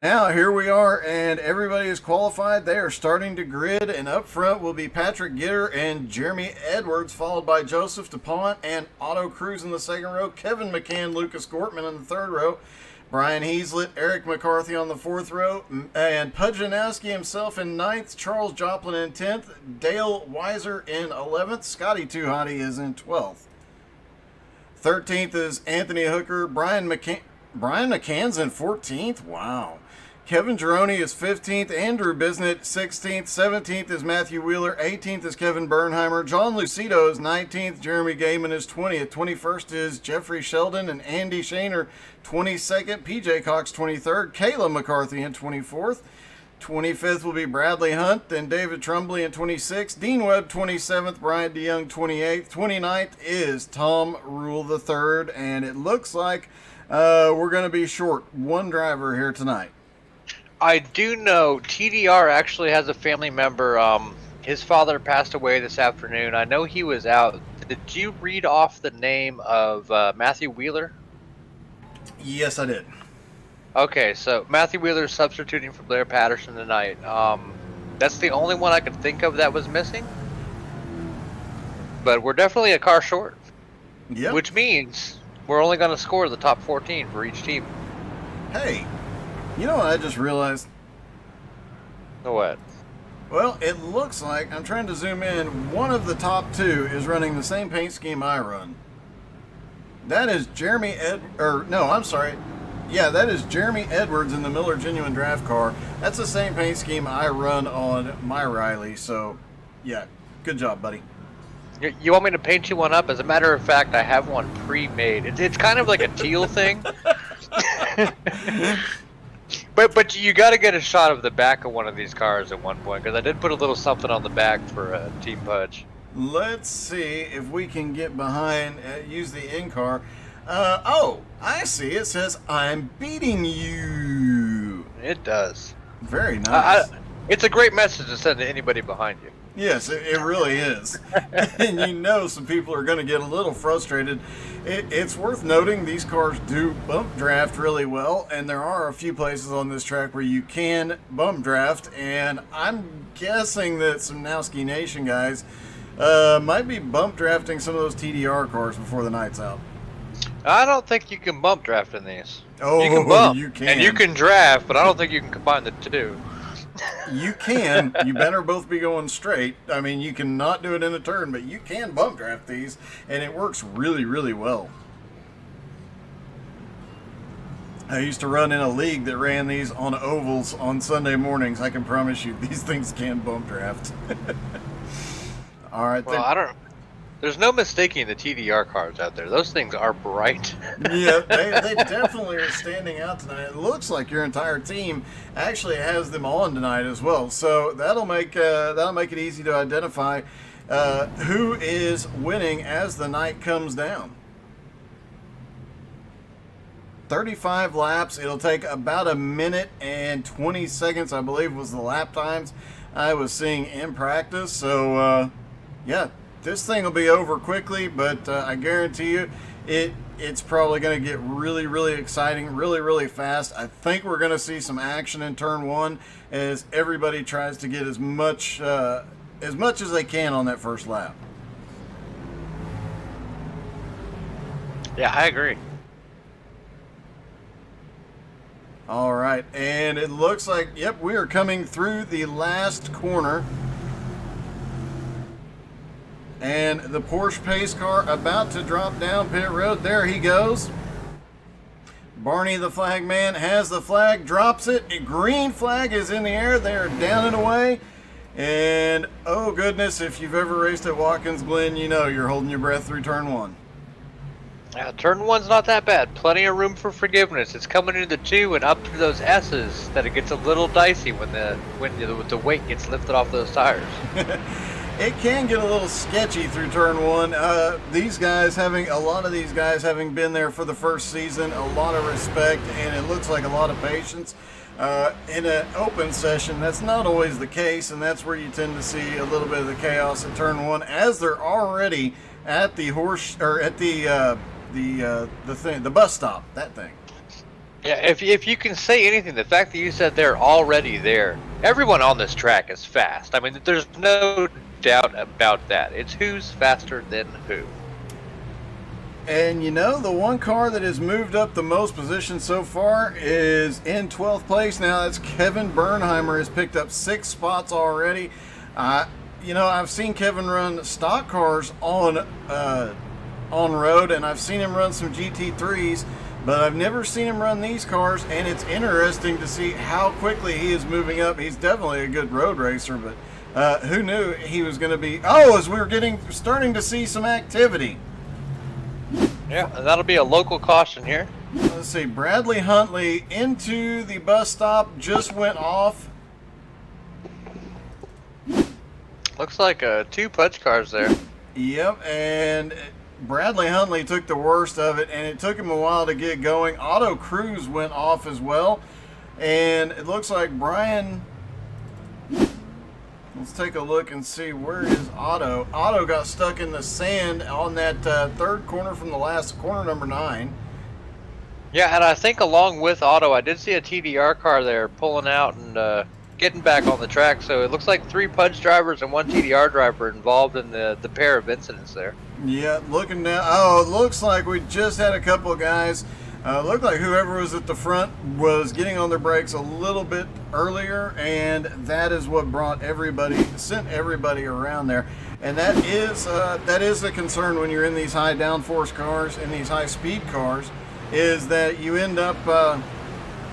Now, here we are, and everybody is qualified. They are starting to grid, and up front will be Patrick Gitter and Jeremy Edwards, followed by Joseph DuPont and Otto Cruz in the second row, Kevin McCann, Lucas Gortman in the third row, Brian Heaslett, Eric McCarthy on the fourth row, and Pudge Nowski himself in ninth, Charles Joplin in 10th, Dale Weiser in 11th, Scotty Too Hottie is in 12th. 13th is Anthony Hooker, Brian McCann's in 14th? Wow. Kevin Gironi is 15th, Andrew Bisnett 16th, 17th is Matthew Wheeler, 18th is Kevin Bernheimer, John Lucido is 19th, Jeremy Gaiman is 20th, 21st is Jeffrey Sheldon and Andy Shaner 22nd, PJ Cox 23rd, Kayla McCarthy in 24th, 25th will be Bradley Hunt and David Trumbley in 26th, Dean Webb 27th, Brian DeYoung 28th, 29th is Tom Rule III, and it looks like we're going to be short one driver here tonight. I do know TDR actually has a family member. His father passed away this afternoon. I know he was out. Did you read off the name of Matthew Wheeler? Yes, I did. Okay, so Matthew Wheeler is substituting for Blair Patterson tonight. That's the only one I could think of that was missing. But we're definitely a car short. Yep. Which means we're only going to score the top 14 for each team. Hey, you know what I just realized? What? Well, it looks like, I'm trying to zoom in, one of the top two is running the same paint scheme I run. That is Jeremy that is Jeremy Edwards in the Miller Genuine Draft car. That's the same paint scheme I run on my Riley, so yeah, good job, buddy. You want me to paint you one up? As a matter of fact, I have one pre-made. It's kind of like a teal thing. But you got to get a shot of the back of one of these cars at one point, because I did put a little something on the back for Team Pudge. Let's see if we can get behind, use the in-car. I see. It says, I'm beating you. It does. Very nice. It's a great message to send to anybody behind you. Yes, it really is. And you know some people are going to get a little frustrated. It's worth noting these cars do bump draft really well, and there are a few places on this track where you can bump draft, and I'm guessing that some Nowski Nation guys might be bump drafting some of those TDR cars before the night's out. I don't think you can bump draft in these. Oh, you can bump, you can. And you can draft, but I don't think you can combine the two. You can. You better both be going straight. I mean, you can not do it in a turn, but you can bump draft these, and it works really, really well. I used to run in a league that ran these on ovals on Sunday mornings. I can promise you these things can bump draft. All right. Well, there's no mistaking the TDR cars out there. Those things are bright. Yeah, they definitely are standing out tonight. It looks like your entire team actually has them on tonight as well. So that'll make it easy to identify who is winning as the night comes down. 35 laps. It'll take about a minute and 20 seconds, I believe, was the lap times I was seeing in practice. So, yeah. This thing will be over quickly, but I guarantee you it's probably going to get really, really exciting, really, really fast. I think we're going to see some action in turn one as everybody tries to get as much as they can on that first lap. Yeah, I agree. All right, and it looks like, yep, we are coming through the last corner. And the Porsche pace car about to drop down pit road. There he goes. Barney the flag man has the flag, drops it. A green flag is in the air. They are down and away. And oh goodness, if you've ever raced at Watkins Glen, you know you're holding your breath through turn one. Turn one's not that bad. Plenty of room for forgiveness. It's coming into the two and up to those S's that it gets a little dicey when the weight gets lifted off those tires. It can get a little sketchy through turn one. A lot of these guys having been there for the first season, a lot of respect, and it looks like a lot of patience. In an open session, that's not always the case, and that's where you tend to see a little bit of the chaos at turn one, as they're already at the bus stop. That thing. Yeah, if you can say anything, the fact that you said they're already there, everyone on this track is fast. I mean, there's no doubt about that. It's who's faster than who. And you know, the one car that has moved up the most positions so far is in 12th place now. That's Kevin Bernheimer, has picked up 6 spots already. You know, I've seen Kevin run stock cars on road, and I've seen him run some GT3s, but I've never seen him run these cars, and it's interesting to see how quickly he is moving up. He's definitely a good road racer, but who knew he was going to be... Oh, as we were starting to see some activity. Yeah, and that'll be a local caution here. Let's see, Bradley Huntley into the bus stop, just went off. Looks like 2 punch cars there. Yep, and Bradley Huntley took the worst of it, and it took him a while to get going. Otto Cruz went off as well, and it looks like Brian... Let's take a look and see, where is Otto. Otto got stuck in the sand on that third corner from the last corner, number 9. Yeah, and I think along with Otto, I did see a TDR car there pulling out and getting back on the track. So it looks like 3 punch drivers and 1 TDR driver involved in the pair of incidents there. Yeah, looking now. Oh, it looks like we just had a couple of guys. Looked like whoever was at the front was getting on their brakes a little bit earlier, and that is what sent everybody around there. And that is a concern when you're in these high downforce cars and these high speed cars, is that you end up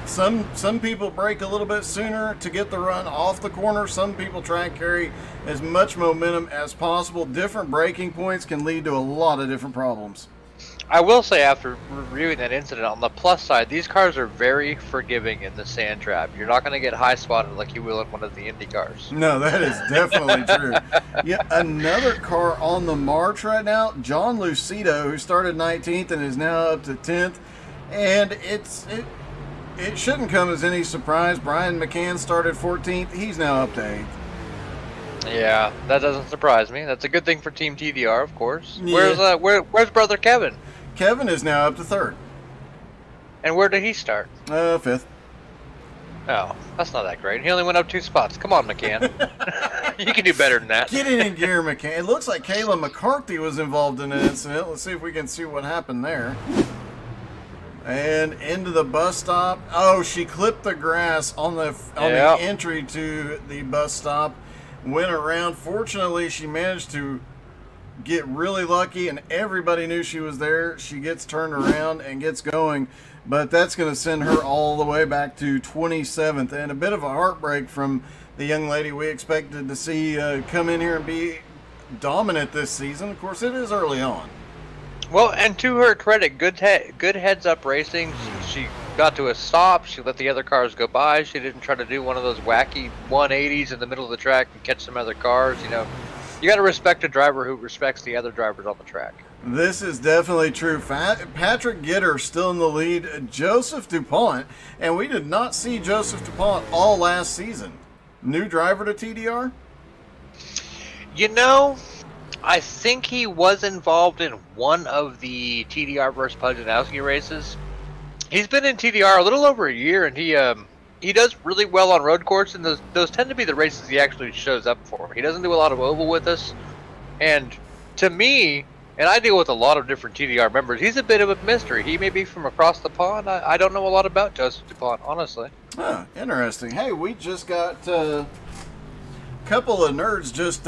some people brake a little bit sooner to get the run off the corner. Some people try and carry as much momentum as possible. Different braking points can lead to a lot of different problems. I will say, after reviewing that incident, on the plus side, these cars are very forgiving in the sand trap. You're not going to get high spotted like you will in one of the Indy cars. No, that is definitely true. Yeah, another car on the march right now, John Lucido, who started 19th and is now up to 10th. And it shouldn't come as any surprise. Brian McCann started 14th. He's now up to 8th. Yeah, that doesn't surprise me. That's a good thing for Team TDR, of course. Yeah. Where's brother Kevin? Kevin is now up to 3rd. And where did he start? 5th. Oh, that's not that great. He only went up 2 spots. Come on, McCann. You can do better than that. Get in gear, McCann. It looks like Kayla McCarthy was involved in an incident. Let's see if we can see what happened there. And into the bus stop. Oh, she clipped the grass on the entry to the bus stop. Went around. Fortunately, she managed to get really lucky, and everybody knew she was there. She gets turned around and gets going, but that's going to send her all the way back to 27th, and a bit of a heartbreak from the young lady we expected to see come in here and be dominant this season. Of course, it is early on. Well, and to her credit, good heads-up racing. She got to a stop. She let the other cars go by. She didn't try to do one of those wacky 180s in the middle of the track and catch some other cars. You know, you got to respect a driver who respects the other drivers on the track. This is definitely true. Patrick Gitter still in the lead. Joseph DuPont, and we did not see Joseph DuPont all last season. New driver to TDR? You know, I think he was involved in one of the TDR versus Nowski races. He's been in TDR a little over a year, and he does really well on road course, and those tend to be the races he actually shows up for. He doesn't do a lot of oval with us, and to me, and I deal with a lot of different TDR members, he's a bit of a mystery. He may be from across the pond. I don't know a lot about Joseph DuPont, honestly. Huh, interesting. Hey, we just got a couple of nerds just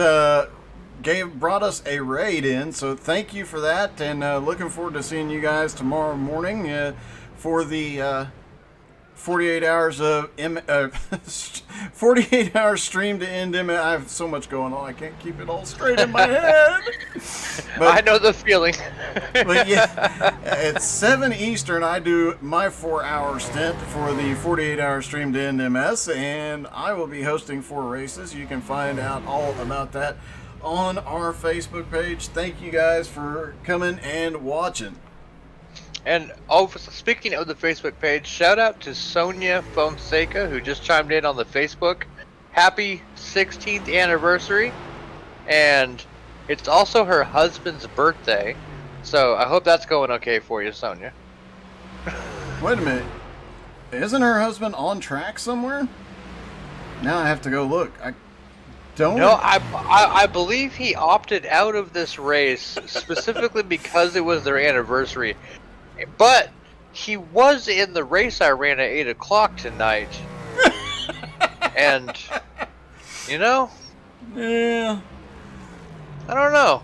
brought us a raid in, so thank you for that, and looking forward to seeing you guys tomorrow morning for the 48 hours of 48 hours stream to end. I have so much going on, I can't keep it all straight in my head. But, I know the feeling. But yeah, at 7 Eastern, I do my 4-hour stint for the 48-hour stream to end MS, and I will be hosting 4 races. You can find out all about that on our Facebook page. Thank you guys for coming and watching. And speaking of the Facebook page, shout out to Sonia Fonseca, who just chimed in on the Facebook. Happy 16th anniversary. And it's also her husband's birthday. So I hope that's going okay for you, Sonia. Wait a minute. Isn't her husband on track somewhere? Now I have to go look. I don't. No, I believe he opted out of this race specifically because it was their anniversary. But he was in the race I ran at 8 o'clock tonight. And, you know, Yeah. I don't know.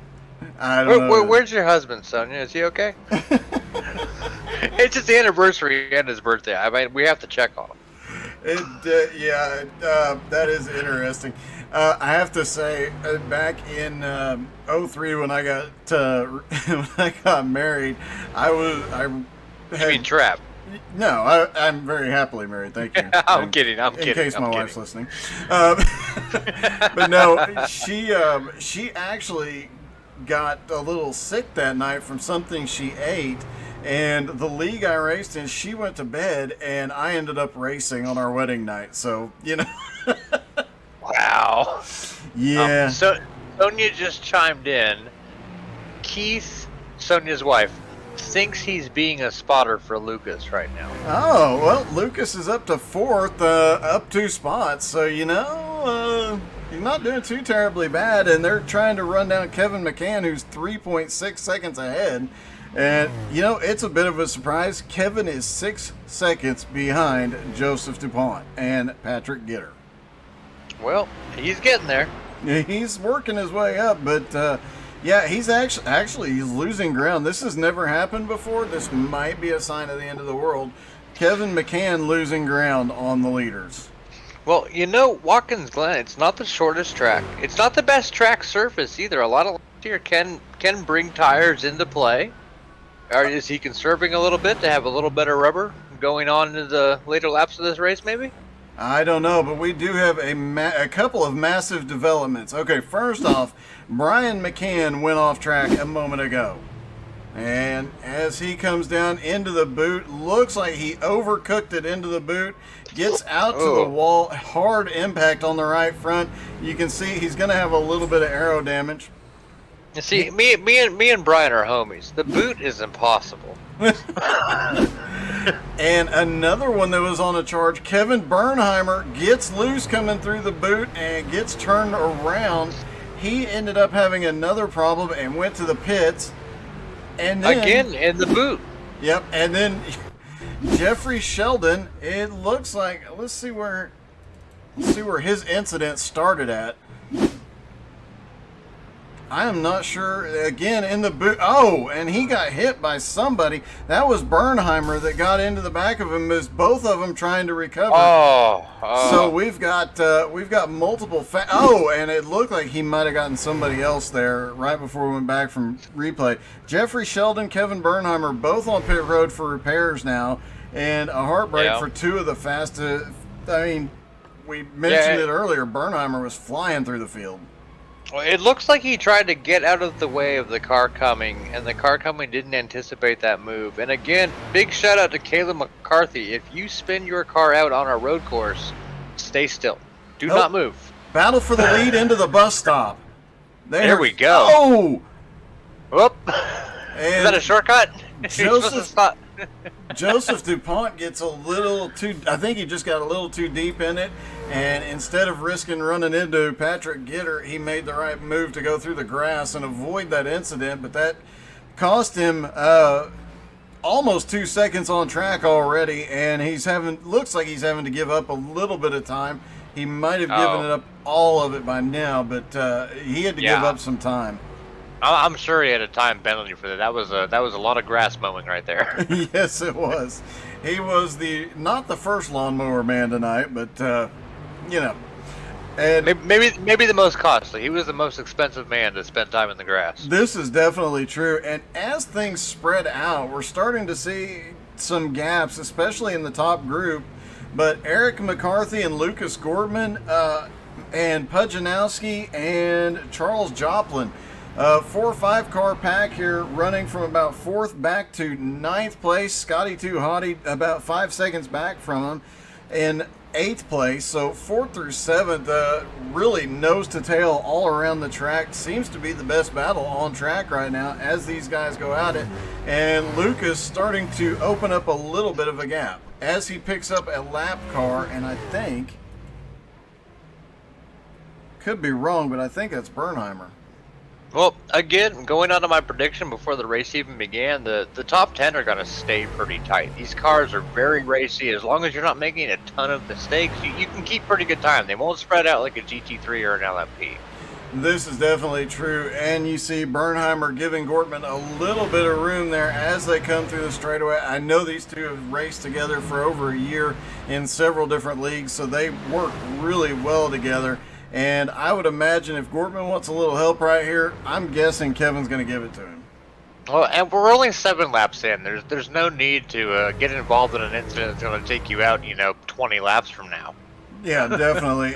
I don't know. Where's your husband, Sonia? Is he okay? It's his anniversary and his birthday. I mean, we have to check on him. That is interesting. I have to say, back in 03 when I got when I got married, You mean trap? No, I'm very happily married. Thank you. I'm kidding. I'm kidding. In case my I'm wife's kidding. listening. But no, she actually got a little sick that night from something she ate. And the league I raced in, she went to bed, and I ended up racing on our wedding night. So, you know. Wow. Yeah. So Sonia just chimed in. Keith, Sonia's wife, thinks he's being a spotter for Lucas right now. Oh, well, Lucas is up to 4th, up 2 spots. So, you know, he's not doing too terribly bad. And they're trying to run down Kevin McCann, who's 3.6 seconds ahead. And, you know, it's a bit of a surprise. Kevin is 6 seconds behind Joseph DuPont and Patrick Gitter. Well, he's getting there. He's working his way up, but yeah, he's actually he's losing ground. This has never happened before. This might be a sign of the end of the world. Kevin McCann losing ground on the leaders. Well, you know, Watkins Glen, it's not the shortest track. It's not the best track surface either. A lot of here can bring tires into play. Or is he conserving a little bit to have a little better rubber going on into the later laps of this race, maybe? I don't know, but we do have a couple of massive developments. Okay, first off, Brian McCann went off track a moment ago. And as he comes down into the boot, looks like he overcooked it into the boot, gets out to the wall, hard impact on the right front. You can see he's going to have a little bit of aero damage. You see, me and Brian are homies. The boot is impossible. And another one that was on a charge, Kevin Bernheimer gets loose coming through the boot and gets turned around. He ended up having another problem and went to the pits. And then, again, in the boot. Yep, and then Jeffrey Sheldon, it looks like, let's see where his incident started at. I am not sure. Again, in the boot. Oh, and he got hit by somebody. That was Bernheimer that got into the back of him. As both of them trying to recover. So we've got multiple. And it looked like he might have gotten somebody else there right before we went back from replay. Jeffrey Sheldon, Kevin Bernheimer, both on pit road for repairs now, and a heartbreak for two of the fastest. I mean, we mentioned it earlier. Bernheimer was flying through the field. Well, it looks like he tried to get out of the way of the car coming, and the car coming didn't anticipate that move. And again, big shout out to Caleb McCarthy. If you spin your car out on a road course, stay still. Do not move. Battle for the lead into the bus stop. There we go. Oh! Whoop. Is that a shortcut? Joseph DuPont gets a little too, I think he just got a little too deep in it, and instead of risking running into Patrick Gitter, he made the right move to go through the grass and avoid that incident, but that cost him almost 2 seconds on track already, and looks like he's having to give up a little bit of time. He might have given it up all of it by now, but he had to give up some time. I'm sure he had a time penalty for that. That was a lot of grass mowing right there. Yes, it was. He was not the first lawnmower man tonight, but you know, and maybe the most costly. He was the most expensive man to spend time in the grass. This is definitely true. And as things spread out, we're starting to see some gaps, especially in the top group. But Eric McCarthy and Lucas Gordman, and Pujanowski and Charles Joplin. 4 or 5 car pack here, running from about 4th back to 9th place. Scotty Too Hottie about 5 seconds back from him. And 8th place. So 4th through 7th, really nose to tail all around the track. Seems to be the best battle on track right now as these guys go at it. And Lucas starting to open up a little bit of a gap as he picks up a lap car, and I think, could be wrong, but I think that's Bernheimer. Well, again, going on to my prediction before the race even began, the top 10 are going to stay pretty tight. These cars are very racy. As long as you're not making a ton of mistakes, you can keep pretty good time. They won't spread out like a GT3 or an LMP. This is definitely true, and you see Bernheimer giving Gortman a little bit of room there as they come through the straightaway. I know these two have raced together for over a year in several different leagues, so they work really well together. And I would imagine if Gortman wants a little help right here, I'm guessing Kevin's going to give it to him. Well, and we're only 7 laps in. There's no need to get involved in an incident that's going to take you out, 20 laps from now. Yeah, definitely.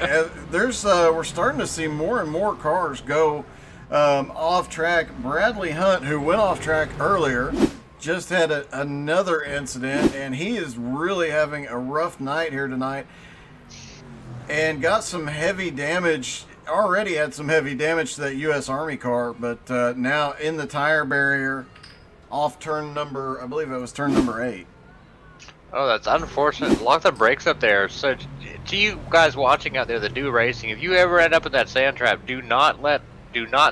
We're starting to see more and more cars go off track. Bradley Hunt, who went off track earlier, just had another incident, and he is really having a rough night here tonight. And got some heavy damage, already had some heavy damage to that U.S. Army car, but now in the tire barrier off turn number, I believe it was turn number 8. Oh, that's unfortunate. Lock the brakes up there. So, to you guys watching out there that do racing, if you ever end up in that sand trap, do not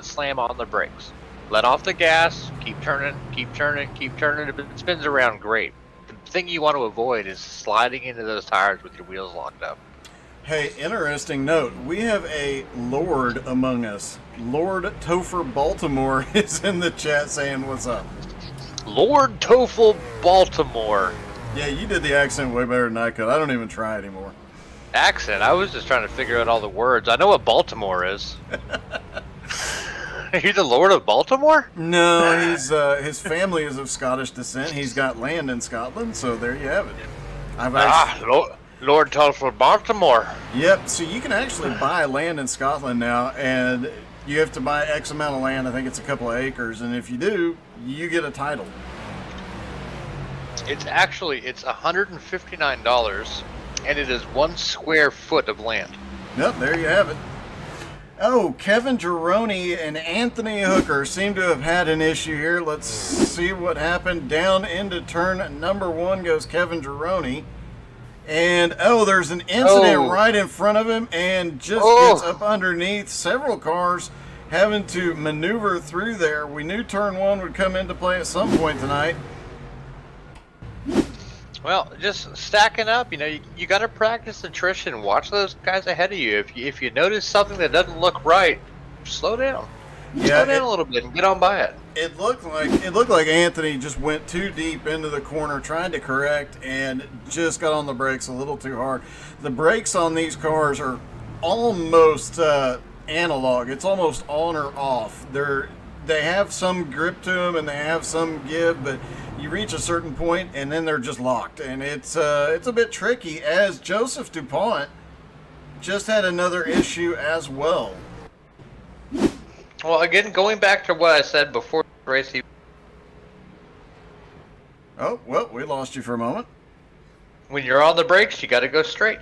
slam on the brakes. Let off the gas, keep turning, keep turning, keep turning. If it spins around, great. The thing you want to avoid is sliding into those tires with your wheels locked up. Hey, interesting note. We have a Lord among us. Lord Topher Baltimore is in the chat saying what's up. Lord Topher Baltimore. Yeah, you did the accent way better than I could. I don't even try anymore. Accent? I was just trying to figure out all the words. I know what Baltimore is. Are you the Lord of Baltimore? No, his family is of Scottish descent. He's got land in Scotland, so there you have it. Lord Telford Baltimore. Yep, so you can actually buy land in Scotland now, and you have to buy X amount of land. I think it's a couple of acres, and if you do, you get a title. It's $159, and it is 1 square foot of land. Yep, there you have it. Oh, Kevin Gironi and Anthony Hooker seem to have had an issue here. Let's see what happened. Down into turn number 1 goes Kevin Gironi. And, there's an incident right in front of him and just gets up underneath. Several cars having to maneuver through there. We knew turn 1 would come into play at some point tonight. Well, just stacking up, you got to practice attrition. Watch those guys ahead of you. If you notice something that doesn't look right, slow down. Slow down a little bit and get on by it. It looked like Anthony just went too deep into the corner trying to correct and just got on the brakes a little too hard. The brakes on these cars are almost analog. It's almost on or off. They have some grip to them and they have some give, but you reach a certain point and then they're just locked, and it's a bit tricky. As Joseph DuPont just had another issue as well. Well, again, going back to what I said before the race. Oh, well, we lost you for a moment. When you're on the brakes, you got to go straight.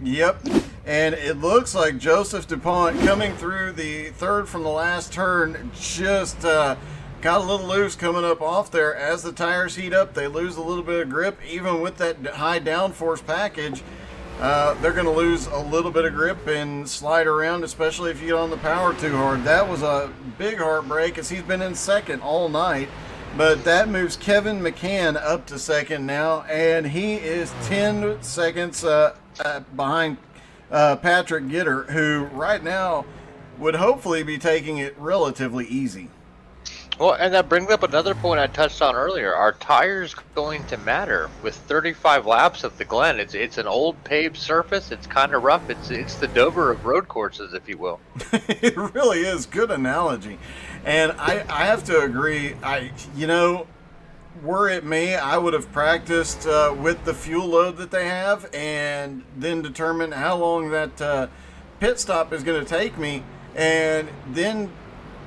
Yep, and it looks like Joseph DuPont coming through the third from the last turn just got a little loose coming up off there. As the tires heat up, they lose a little bit of grip. Even with that high downforce package, they're going to lose a little bit of grip and slide around, especially if you get on the power too hard. That was a big heartbreak as he's been in second all night. But that moves Kevin McCann up to second now, and he is 10 seconds behind Patrick Gitter, who right now would hopefully be taking it relatively easy. Well, and that brings up another point I touched on earlier. Are tires going to matter with 35 laps at the Glen? It's an old paved surface. It's kind of rough. It's the Dover of road courses, if you will. It really is. Good analogy. And I have to agree. Were it me, I would have practiced with the fuel load that they have and then determine how long that pit stop is going to take me, and then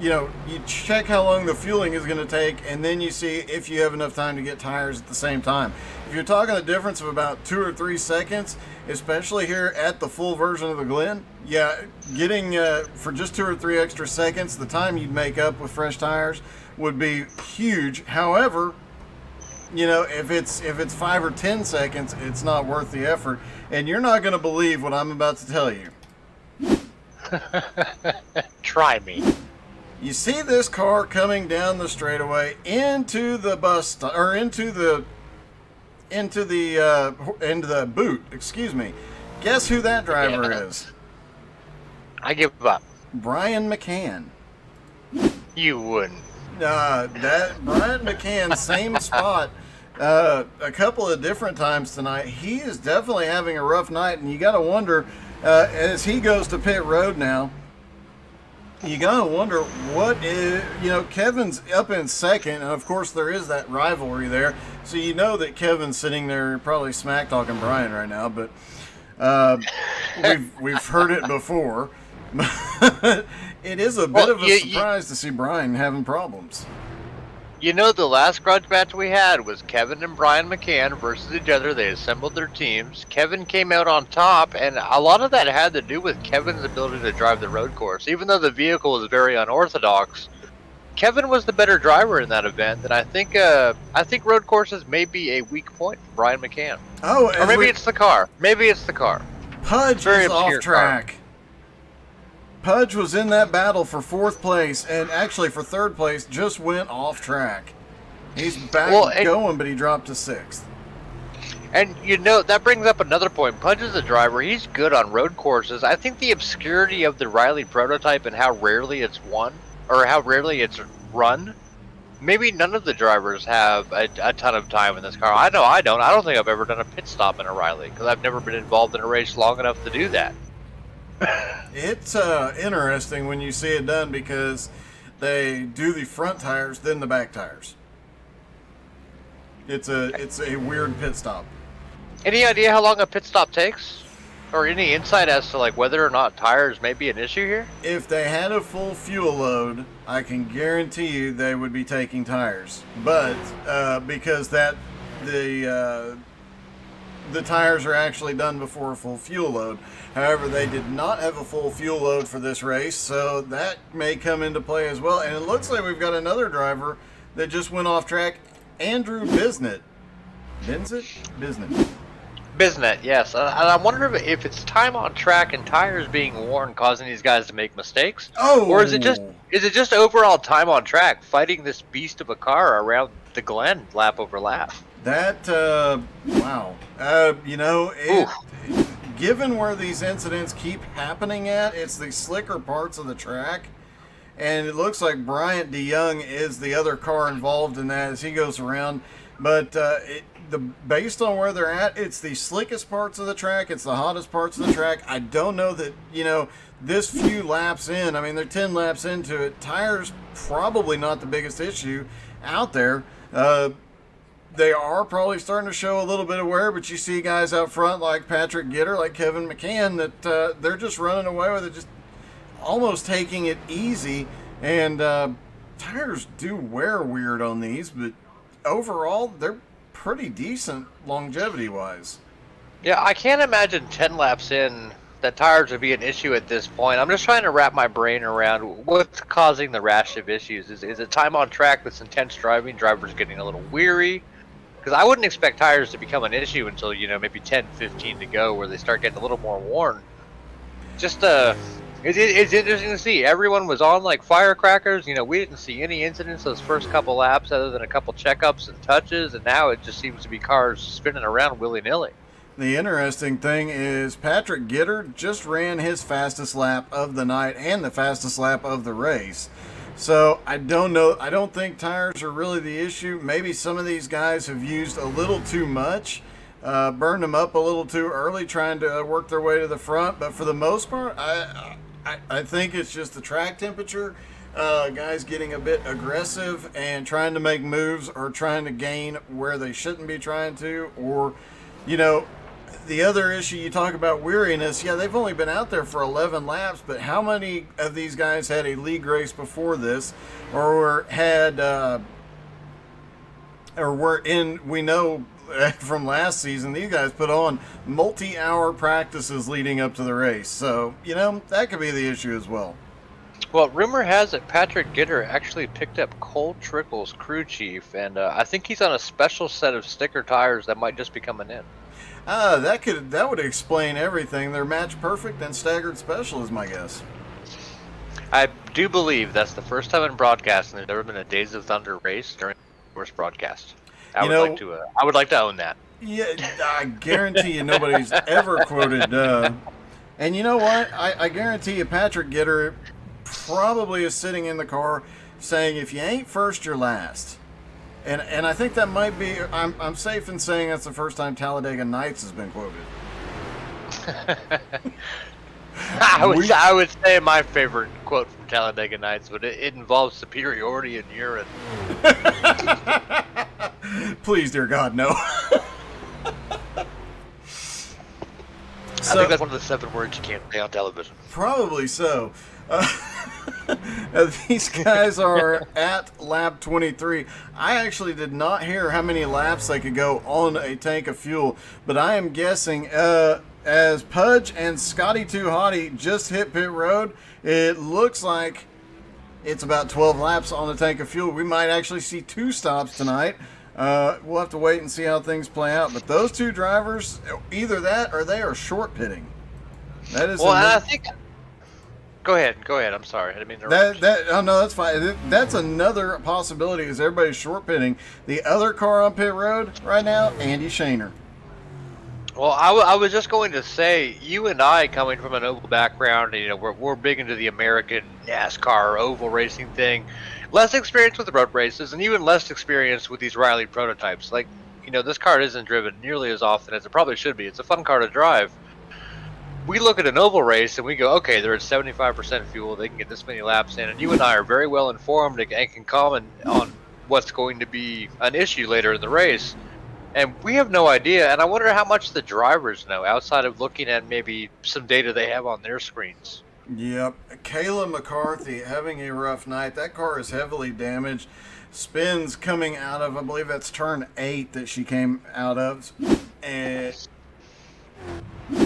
you check how long the fueling is going to take, and then you see if you have enough time to get tires at the same time. If you're talking a difference of about 2 or 3 seconds, especially here at the full version of the Glen, yeah, getting for just 2 or 3 extra seconds, the time you'd make up with fresh tires would be huge. However, if it's 5 or 10 seconds, it's not worth the effort, and you're not going to believe what I'm about to tell you. Try me. You see this car coming down the straightaway into the into the boot. Excuse me. Guess who that driver is? I give up. Brian McCann. You wouldn't. That Brian McCann, same spot, a couple of different times tonight. He is definitely having a rough night, and you got to wonder as he goes to pit road now. You gotta wonder what is, Kevin's up in second, and of course there is that rivalry there. So that Kevin's sitting there probably smack talking Brian right now, but we've heard it before. It is a bit of a surprise to see Brian having problems. The last grudge match we had was Kevin and Brian McCann versus each other. They assembled their teams. Kevin came out on top, and a lot of that had to do with Kevin's ability to drive the road course. Even though the vehicle was very unorthodox, Kevin was the better driver in that event, and I think road courses may be a weak point for Brian McCann. Oh, or maybe it's the car. Maybe it's the car. Pudge is off track. Car. Pudge was in that battle for 4th place, and actually for 3rd place, just went off track. He's back going, but he dropped to 6th. And that brings up another point. Pudge is a driver. He's good on road courses. I think the obscurity of the Riley prototype and how rarely it's won, or how rarely it's run, maybe none of the drivers have a ton of time in this car. I know I don't. I don't think I've ever done a pit stop in a Riley, because I've never been involved in a race long enough to do that. It's interesting when you see it done, because they do the front tires, then the back tires. It's a weird pit stop. Any idea how long a pit stop takes? Or any insight as to whether or not tires may be an issue here? If they had a full fuel load, I can guarantee you they would be taking tires. But because the tires are actually done before a full fuel load. However, they did not have a full fuel load for this race, so that may come into play as well. And it looks like we've got another driver that just went off track, Andrew Bisnet. Bisnet, yes. And I'm wondering if it's time on track and tires being worn causing these guys to make mistakes. Oh! Or is it just overall time on track, fighting this beast of a car around the Glen lap over lap? That, wow. Given where these incidents keep happening at, it's the slicker parts of the track. And it looks like Bryant DeYoung is the other car involved in that as he goes around. But based on where they're at, it's the slickest parts of the track. It's the hottest parts of the track. I don't know that, this few laps in, I mean, they're 10 laps into it. Tires, probably not the biggest issue out there. They are probably starting to show a little bit of wear, but you see guys out front like Patrick Gitter, like Kevin McCann, that they're just running away with it, just almost taking it easy. And tires do wear weird on these, but overall, they're pretty decent longevity-wise. Yeah, I can't imagine 10 laps in that tires would be an issue at this point. I'm just trying to wrap my brain around what's causing the rash of issues. Is it time on track, this intense driving, drivers getting a little weary? Because I wouldn't expect tires to become an issue until, maybe 10, 15 to go, where they start getting a little more worn. Just, it's interesting to see. Everyone was on like firecrackers. We didn't see any incidents those first couple laps other than a couple checkups and touches, and now it just seems to be cars spinning around willy-nilly. The interesting thing is Patrick Gitter just ran his fastest lap of the night and the fastest lap of the race. So I don't know. I don't think tires are really the issue. Maybe some of these guys have used a little too much, burned them up a little too early, trying to work their way to the front. But for the most part, I think it's just the track temperature. Guys getting a bit aggressive and trying to make moves or trying to gain where they shouldn't be trying to, or The other issue, you talk about weariness. Yeah, they've only been out there for 11 laps, but how many of these guys had a league race before this, or had, or were in? We know from last season, these guys put on multi-hour practices leading up to the race. So that could be the issue as well. Well, rumor has it Patrick Gitter actually picked up Cole Trickle's crew chief, and I think he's on a special set of sticker tires that might just be coming in. That would explain everything. They're match perfect and staggered special is my guess. I do believe that's the first time in broadcasting there's ever been a Days of Thunder race during the first broadcast. I would like to own that. Yeah, I guarantee you nobody's ever quoted. And you know what? I guarantee you Patrick Gitter probably is sitting in the car saying, "If you ain't first, you're last." And I think that might be, I'm safe in saying that's the first time Talladega Nights has been quoted. I would say my favorite quote from Talladega Nights, but it involves superiority in urine. Please, dear God, no. I think that's one of the 7 words you can't say on television. Probably so. These guys are at lap 23. I actually did not hear how many laps they could go on a tank of fuel, but I am guessing as Pudge and Scotty Too Hottie just hit pit road, it looks like it's about 12 laps on a tank of fuel. We might actually see 2 stops tonight. We'll have to wait and see how things play out. But those 2 drivers, either that or they are short pitting. That is. Well, and I think. Go ahead. I'm sorry. I didn't mean to interrupt. Oh no, that's fine. That's another possibility. Is everybody's short pitting? The other car on pit road right now, Andy Shaner. Well, I was just going to say, you and I, coming from an oval background, we're big into the American NASCAR oval racing thing. Less experience with the road races, and even less experience with these Riley prototypes. Like, this car isn't driven nearly as often as it probably should be. It's a fun car to drive. We look at an oval race and we go, okay, they're at 75% fuel. They can get this many laps in. And you and I are very well informed and can comment on what's going to be an issue later in the race. And we have no idea. And I wonder how much the drivers know outside of looking at maybe some data they have on their screens. Yep. Kayla McCarthy having a rough night. That car is heavily damaged. Spins coming out of, I believe that's turn 8 that she came out of. And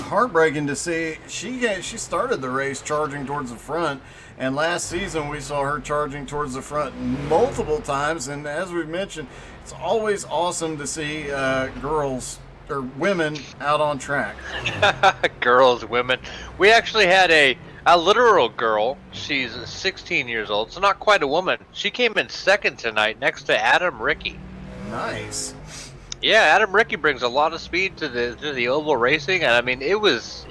heartbreaking to see. She started the race charging towards the front, and last season we saw her charging towards the front multiple times. And as we've mentioned, it's always awesome to see girls or women out on track. Girls, women. We actually had a literal girl. She's 16 years old, so not quite a woman. She came in second tonight next to Adam Rickey. Nice. Yeah, Adam Rickey brings a lot of speed to the oval racing, and I mean it was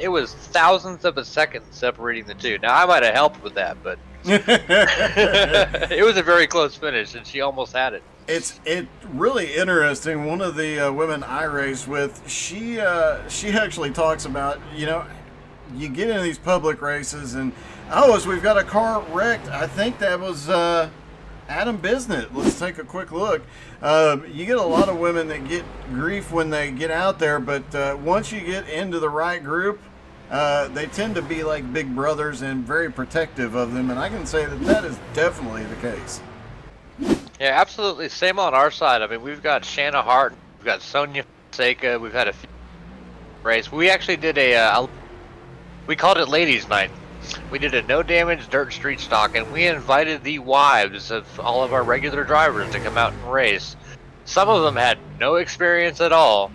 thousandths of a second separating the two. Now I might have helped with that, but it was a very close finish, and she almost had it. It's really interesting. One of the women I race with, she actually talks about, you get into these public races and as we've got a car wrecked. I think that was Adam Bisnett. Let's take a quick look. You get a lot of women that get grief when they get out there, but once you get into the right group, they tend to be like big brothers and very protective of them, and I can say that is definitely the case. Yeah, absolutely. Same on our side. I mean, we've got Shanna Hart, we've got Sonia Fonseca, we've had a few race. We actually did we called it Ladies Night. We did a no damage dirt street stock, and we invited the wives of all of our regular drivers to come out and race. Some of them had no experience at all,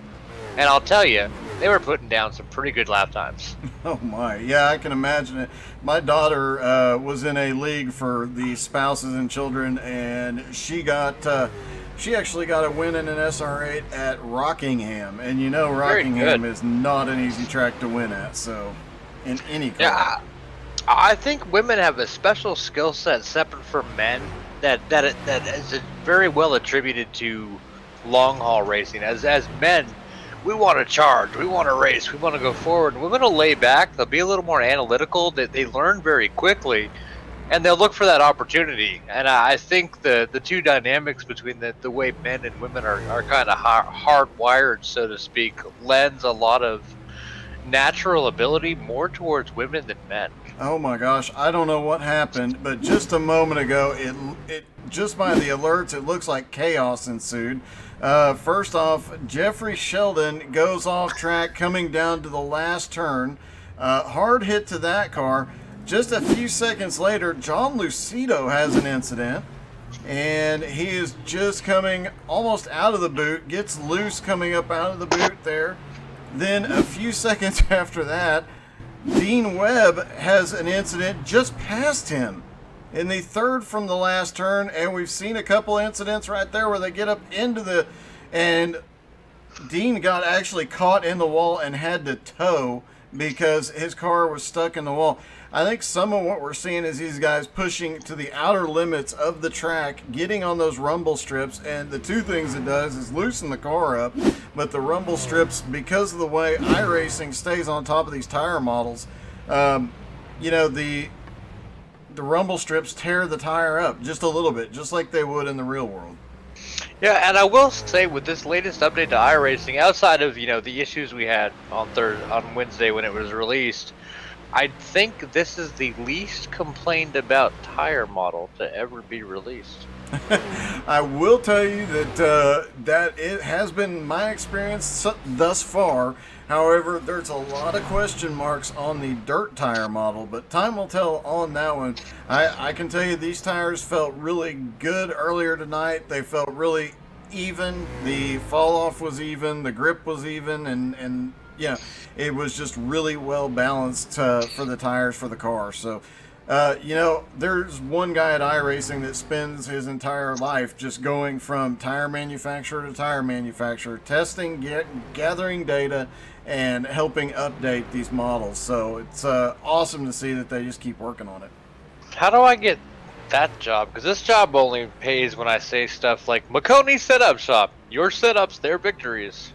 and I'll tell you, they were putting down some pretty good lap times. Oh my, yeah, I can imagine it. My daughter was in a league for the spouses and children, and she actually got a win in an SR8 at Rockingham, and Rockingham is not an easy track to win at. So, in any car. Yeah, I think women have a special skill set separate from men that is very well attributed to long haul racing. As men, we want to charge, we want to race, we want to go forward. Women will lay back, they'll be a little more analytical, they learn very quickly, and they'll look for that opportunity. And I think the two dynamics between the way men and women are kind of hardwired, so to speak, lends a lot of natural ability more towards women than men. Oh my gosh, I don't know what happened, but just a moment ago, it just by the alerts, it looks like chaos ensued. First off, Jeffrey Sheldon goes off track coming down to the last turn. Hard hit to that car. Just a few seconds later, John Lucido has an incident, and he is just coming almost out of the boot, gets loose coming up out of the boot there. Then a few seconds after that, Dean Webb has an incident just past him in the third from the last turn, and we've seen a couple incidents right there where they get up into the, and Dean got actually caught in the wall and had to tow because his car was stuck in the wall. I think some of what we're seeing is these guys pushing to the outer limits of the track, getting on those rumble strips, and the two things it does is loosen the car up, but the rumble strips, because of the way iRacing stays on top of these tire models, the rumble strips tear the tire up just a little bit, just like they would in the real world. Yeah, and I will say with this latest update to iRacing, outside of the issues we had on Wednesday when it was released, I think this is the least complained about tire model to ever be released. I will tell you that it has been my experience thus far. However, there's a lot of question marks on the dirt tire model, but time will tell on that one. I can tell you these tires felt really good earlier tonight. They felt really even. The fall off was even. The grip was even, and yeah, it was just really well balanced for the tires for the car. So, there's one guy at iRacing that spends his entire life just going from tire manufacturer to tire manufacturer, testing, gathering data, and helping update these models. So it's awesome to see that they just keep working on it. How do I get that job? Because this job only pays when I say stuff like Makoni Setup Shop. Your setups, their victories.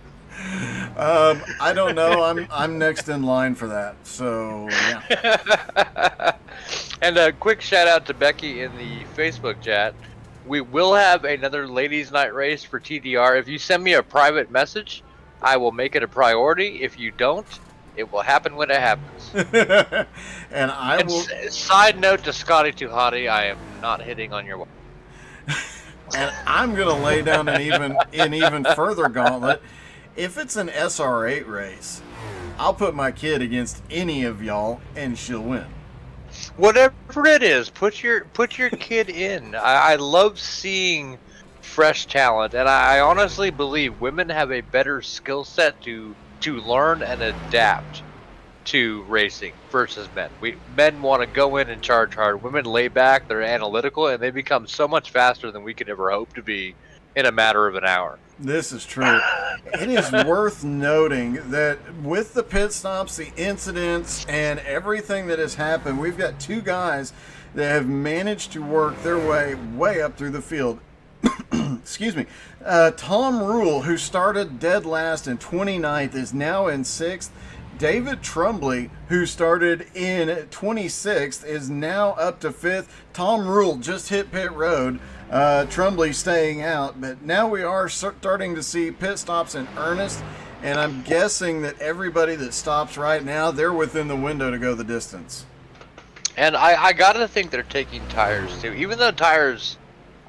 I don't know. I'm next in line for that. So yeah. And a quick shout out to Becky in the Facebook chat. We will have another ladies' night race for TDR. If you send me a private message, I will make it a priority. If you don't, it will happen when it happens. And I will. Side note to Scotty Tuhati, I am not hitting on your wife. And I'm gonna lay down an even further gauntlet. If it's an SR8 race, I'll put my kid against any of y'all, and she'll win. Whatever it is, put your kid in. I love seeing fresh talent, and I honestly believe women have a better skill set to learn and adapt to racing versus men. Men want to go in and charge hard. Women lay back, they're analytical, and they become so much faster than we could ever hope to be in a matter of an hour. This is true. It is worth noting that with the pit stops, the incidents, and everything that has happened, we've got two guys that have managed to work their way up through the field. Excuse me. Tom Rule, who started dead last and 29th, is now in 6th. David Trumbley, who started in 26th, is now up to 5th. Tom Rule just hit pit road. Trumbley staying out, but now we are starting to see pit stops in earnest, and I'm guessing that everybody that stops right now, they're within the window to go the distance. And I gotta think they're taking tires too. Even though tires,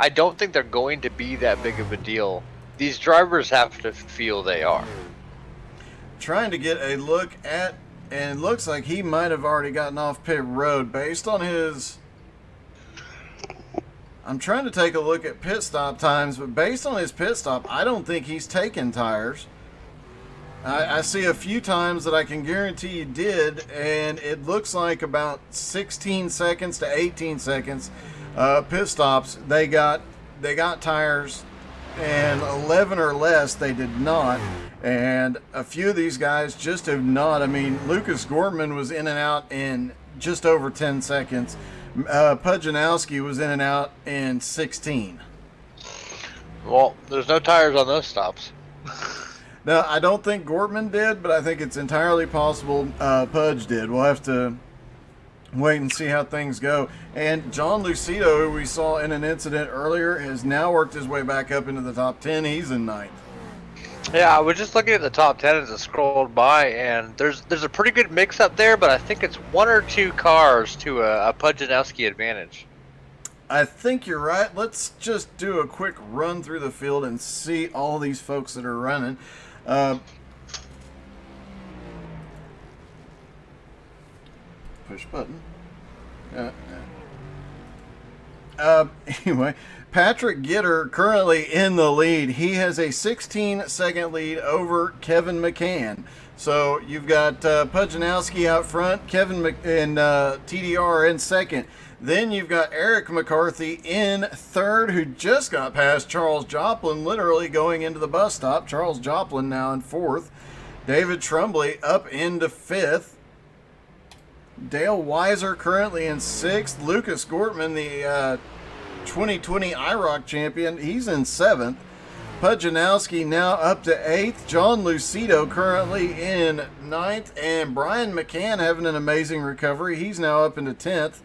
I don't think they're going to be that big of a deal. These drivers have to feel they are. Trying to get a look at, and it looks like he might have already gotten off pit road based on his... I'm trying to take a look at pit stop times, but based on his pit stop, I don't think he's taken tires. I see a few times that I can guarantee he did, and it looks like about 16 seconds to 18 seconds pit stops. They got tires, and 11 or less they did not. And a few of these guys just have not. I mean, Lucas Gorman was in and out in just over 10 seconds. Nowski was in and out in 16. Well, there's no tires on those stops. No, I don't think Gortman did, but I think it's entirely possible Pudge did. We'll have to wait and see how things go. And John Lucido, who we saw in an incident earlier, has now worked his way back up into the top 10. He's in ninth. Yeah, I was just looking at the top 10 as it scrolled by, and there's a pretty good mix up there, but I think it's one or two cars to a Pujanowski advantage. I think you're right. Let's just do a quick run through the field and see all these folks that are running. Push button. Anyway, Patrick Gitter currently in the lead. He has a 16-second lead over Kevin McCann. So you've got Pujanowski out front, Kevin and TDR in second. Then you've got Eric McCarthy in third, who just got past Charles Joplin, literally going into the bus stop. Charles Joplin now in fourth. David Trumbley up into fifth. Dale Weiser currently in sixth. Lucas Gortman, the 2020 IROC champion, he's in seventh. Pujanowski now up to eighth. John Lucido currently in ninth. And Brian McCann having an amazing recovery. He's now up into 10th.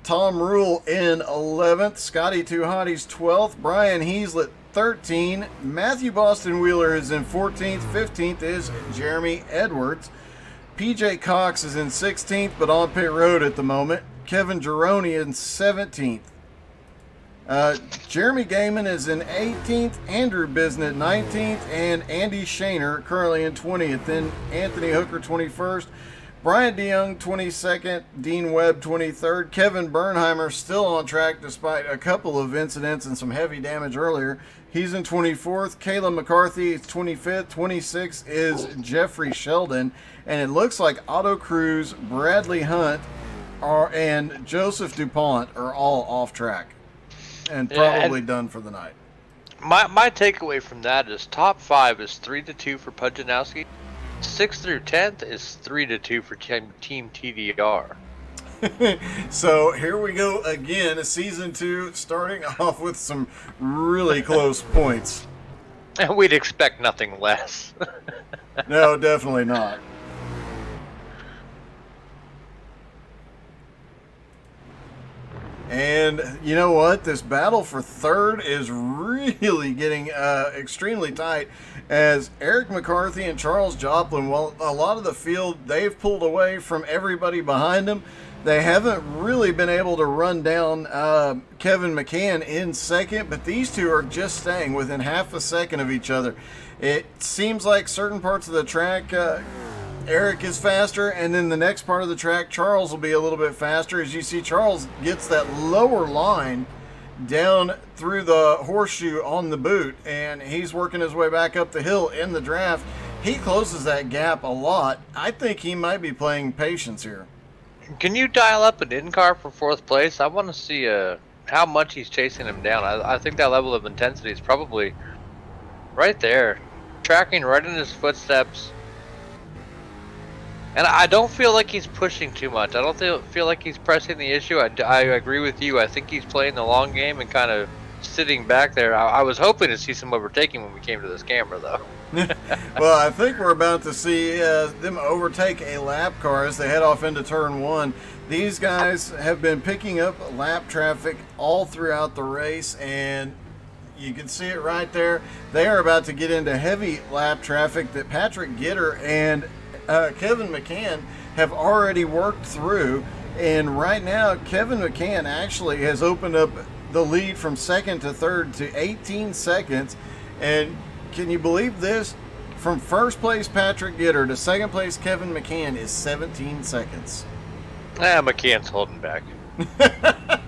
Tom Rule in 11th. Scotty Two Hotties 12th. Brian Heaslett 13. Matthew Boston Wheeler is in 14th. 15th is Jeremy Edwards. PJ Cox is in 16th, but on pit road at the moment. Kevin Gironi in 17th. Jeremy Gaiman is in 18th. Andrew Bisnett 19th. And Andy Shaner currently in 20th. Then Anthony Hooker 21st. Brian DeYoung 22nd, Dean Webb 23rd, Kevin Bernheimer still on track despite a couple of incidents and some heavy damage earlier. He's in 24th. Caleb McCarthy is 25th. 26th is Jeffrey Sheldon. And it looks like Otto Cruz, Bradley Hunt, and Joseph DuPont are all off track and probably done for the night. My takeaway from that is top 5 is 3-2 for Pujanowski. 6th through 10th is 3-2 for Team TDR. So here we go again, season 2, starting off with some really close points. And we'd expect nothing less. No, definitely not. And you know what? This battle for third is really getting extremely tight as Eric McCarthy and Charles Joplin, well, a lot of the field, they've pulled away from everybody behind them. They haven't really been able to run down Kevin McCann in second, but these two are just staying within half a second of each other. It seems like certain parts of the track, Eric is faster, and then the next part of the track, Charles will be a little bit faster. As you see, Charles gets that lower line down through the horseshoe on the boot, and he's working his way back up the hill in the draft. He closes that gap a lot. I think he might be playing patience here. Can you dial up an in-car for 4th place? I want to see how much he's chasing him down. I think that level of intensity is probably right there, tracking right in his footsteps. And I don't feel like he's pushing too much. I don't feel like he's pressing the issue. I agree with you. I think he's playing the long game and kind of sitting back there. I was hoping to see some overtaking when we came to this camera, though. Well, I think we're about to see them overtake a lap car as they head off into turn 1. These guys have been picking up lap traffic all throughout the race, and you can see it right there. They are about to get into heavy lap traffic that Patrick Gitter and Kevin McCann have already worked through, and right now Kevin McCann actually has opened up the lead from second to third to 18 seconds. And can you believe this? From first place Patrick Gitter to second place Kevin McCann is 17 seconds. McCann's holding back.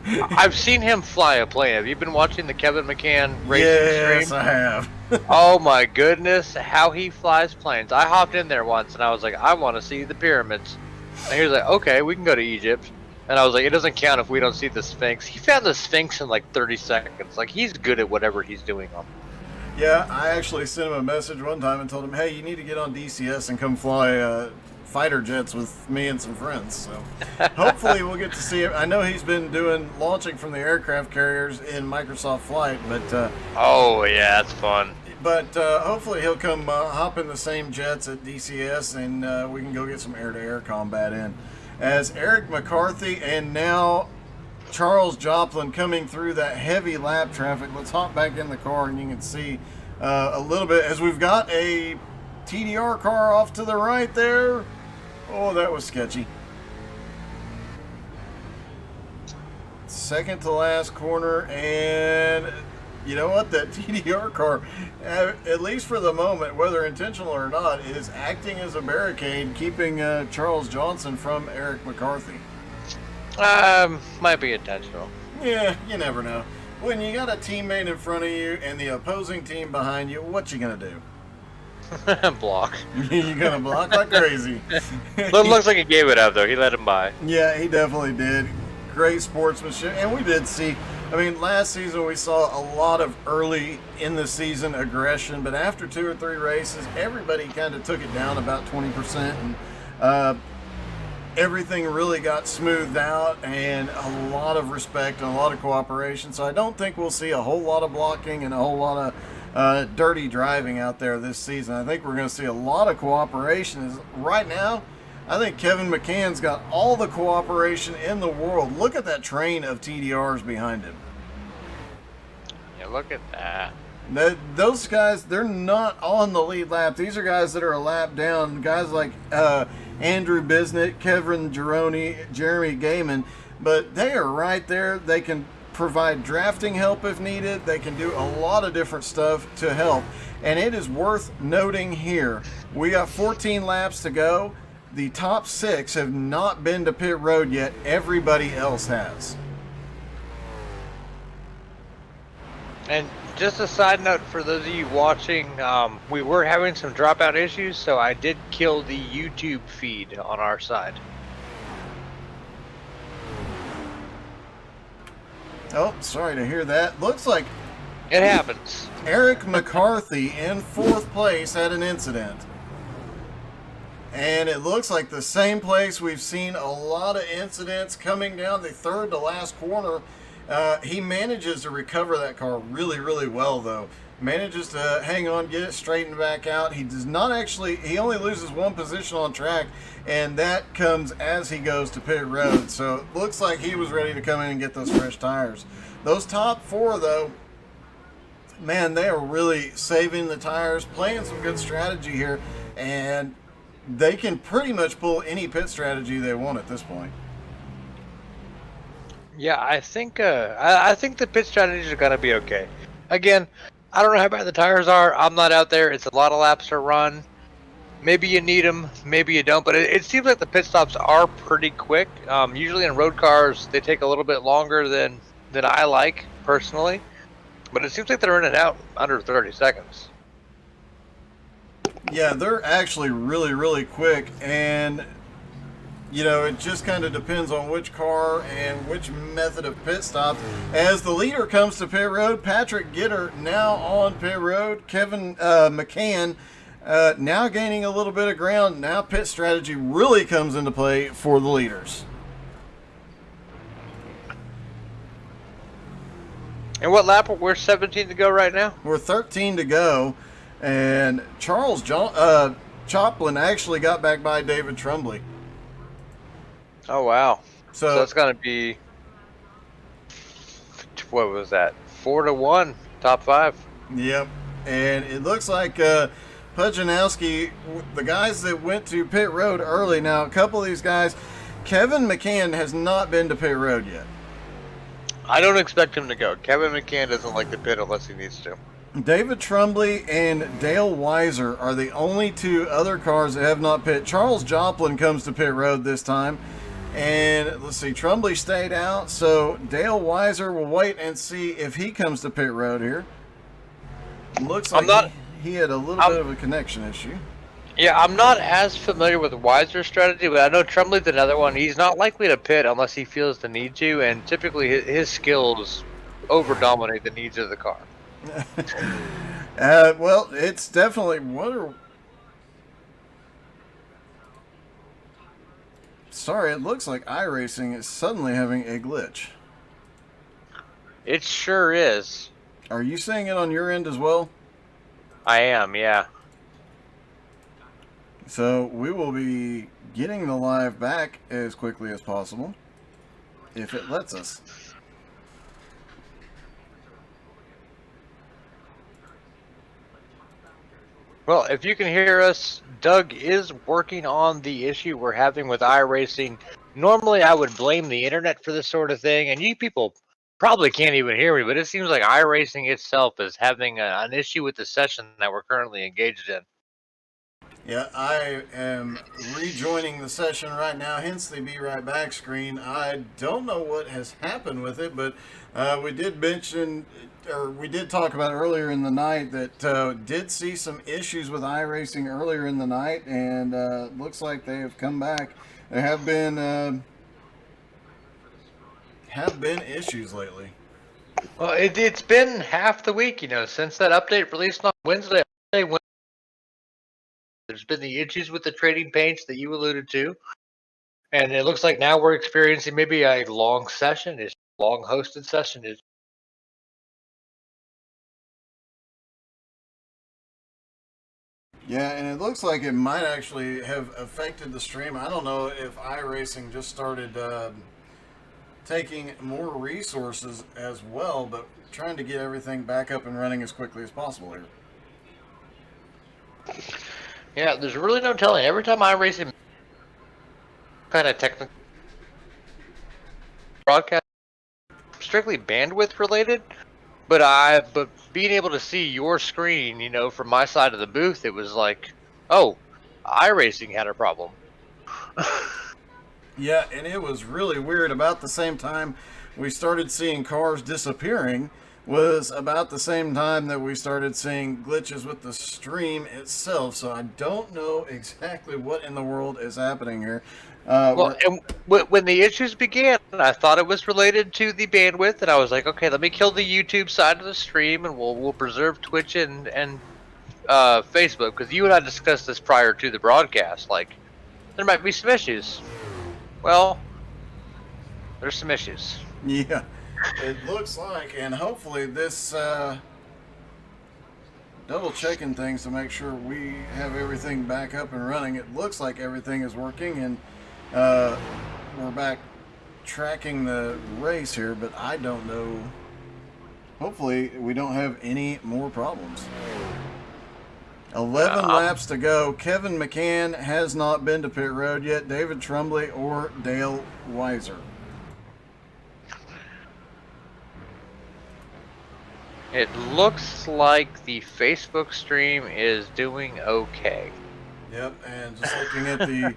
I've seen him fly a plane. Have you been watching the Kevin McCann racing stream? Yes, I have. Oh my goodness, how he flies planes. I hopped in there once and I was like, I want to see the pyramids. And he was like, okay, we can go to Egypt. And I was like, it doesn't count if we don't see the Sphinx. He found the Sphinx in like 30 seconds. Like, he's good at whatever he's doing on. Yeah, I actually sent him a message one time and told him, hey, you need to get on DCS and come fly fighter jets with me and some friends. So hopefully we'll get to see it. I know he's been doing launching from the aircraft carriers in Microsoft Flight, but oh yeah, that's fun. But hopefully he'll come hop in the same jets at DCS, and we can go get some air-to-air combat in. as Eric McCarthy and now Charles Joplin coming through that heavy lap traffic. Let's hop back in the car and you can see a little bit as we've got a TDR car off to the right there. Oh, that was sketchy. Second to last corner, and you know what? That TDR car, at least for the moment, whether intentional or not, is acting as a barricade, keeping Charles Johnson from Eric McCarthy. Might be intentional. Yeah, you never know. When you got a teammate in front of you and the opposing team behind you, what you gonna do? Block. You're gonna block like crazy. Looks like he gave it up though. He let him by. Yeah, he definitely did. Great sportsmanship, and we did see. I mean, last season we saw a lot of early in the season aggression, but after 2 or 3 races, everybody kind of took it down about 20%, and everything really got smoothed out, and a lot of respect and a lot of cooperation. So I don't think we'll see a whole lot of blocking and a whole lot of dirty driving out there this season. I think we're going to see a lot of cooperation. Right now, I think Kevin McCann's got all the cooperation in the world. Look at that train of TDRs behind him. Yeah, look at that. Those guys, they're not on the lead lap. These are guys that are a lap down. Guys like Andrew Bisnet, Kevin Gironi, Jeremy Gaiman. But they are right there. They can provide drafting help if needed. They can do a lot of different stuff to help. And it is worth noting here, we got 14 laps to go. The top 6 have not been to pit road yet. Everybody else has. And just a side note for those of you watching, we were having some dropout issues, so I did kill the YouTube feed on our side. Oh, sorry to hear that. Looks like It happens. Eric McCarthy in 4th place had an incident. And it looks like the same place we've seen a lot of incidents coming down the 3rd to last corner. He manages to recover that car really, really well, though. Manages to hang on, get it straightened back out. He does not actually, he only loses 1 position on track, and that comes as he goes to pit road. So it looks like he was ready to come in and get those fresh tires. Those top 4, though, man, they are really saving the tires, playing some good strategy here, and they can pretty much pull any pit strategy they want at this point. Yeah, I think the pit strategies are gonna be okay. Again, I don't know how bad the tires are. I'm not out there. It's a lot of laps to run. Maybe you need them, maybe you don't. But it seems like the pit stops are pretty quick. Usually in road cars, they take a little bit longer than I like personally. But it seems like they're in and out under 30 seconds. Yeah, they're actually really, really quick, and you know, it just kind of depends on which car and which method of pit stop. As the leader comes to pit road, Patrick Gitter now on pit road. Kevin McCann now gaining a little bit of ground. Now pit strategy really comes into play for the leaders. And what lap? We're 17 to go right now. We're 13 to go, and Charles Joplin actually got back by David Trumbley. Oh wow! So that's gonna be, what was that? 4-1, top 5. Yep, and it looks like Nowski, the guys that went to pit road early. Now, a couple of these guys, Kevin McCann has not been to pit road yet. I don't expect him to go. Kevin McCann doesn't like the pit unless he needs to. David Trumbley and Dale Weiser are the only 2 other cars that have not pit. Charles Joplin comes to pit road this time. And let's see, Trumbley stayed out, so Dale Weiser will wait and see if he comes to pit road here. Looks like he had a little bit of a connection issue. Yeah, I'm not as familiar with Weiser's strategy, but I know Trumbley's another one. He's not likely to pit unless he feels the need to, and typically his skills over-dominate the needs of the car. Well, it's definitely... Sorry, it looks like iRacing is suddenly having a glitch. It sure is. Are you seeing it on your end as well? I am, yeah. So we will be getting the live back as quickly as possible, if it lets us. Well, if you can hear us, Doug is working on the issue we're having with iRacing. Normally, I would blame the internet for this sort of thing, and you people probably can't even hear me, but it seems like iRacing itself is having an issue with the session that we're currently engaged in. Yeah, I am rejoining the session right now, hence the Be Right Back screen. I don't know what has happened with it, but we did mention, or we did talk about earlier in the night that did see some issues with iRacing earlier in the night, and looks like they have come back. There have been issues lately. Well, it's been half the week, since that update released on Wednesday. There's been the issues with the trading paints that you alluded to. And it looks like now we're experiencing maybe a long session, is long hosted session is. Yeah, and it looks like it might actually have affected the stream. I don't know if iRacing just started taking more resources as well, but trying to get everything back up and running as quickly as possible here. Yeah, there's really no telling. Every time iRacing kind of technical broadcast, strictly bandwidth related, but being able to see your screen, from my side of the booth, it was like, oh, iRacing had a problem. Yeah, and it was really weird. About the same time we started seeing cars disappearing was about the same time that we started seeing glitches with the stream itself. So I don't know exactly what in the world is happening here. Well, and when the issues began, I thought it was related to the bandwidth, and I was like, okay, let me kill the YouTube side of the stream, and we'll preserve Twitch and Facebook, because you and I discussed this prior to the broadcast. Like, there might be some issues. Well, there's some issues. Yeah, it looks like, and hopefully this double checking things to make sure we have everything back up and running. It looks like everything is working, and we're back tracking the race here, but I don't know. Hopefully we don't have any more problems. 11 laps to go. Kevin McCann has not been to pit road yet. David Trumbley or Dale Weiser. It looks like the Facebook stream is doing okay. Yep, and just looking at the...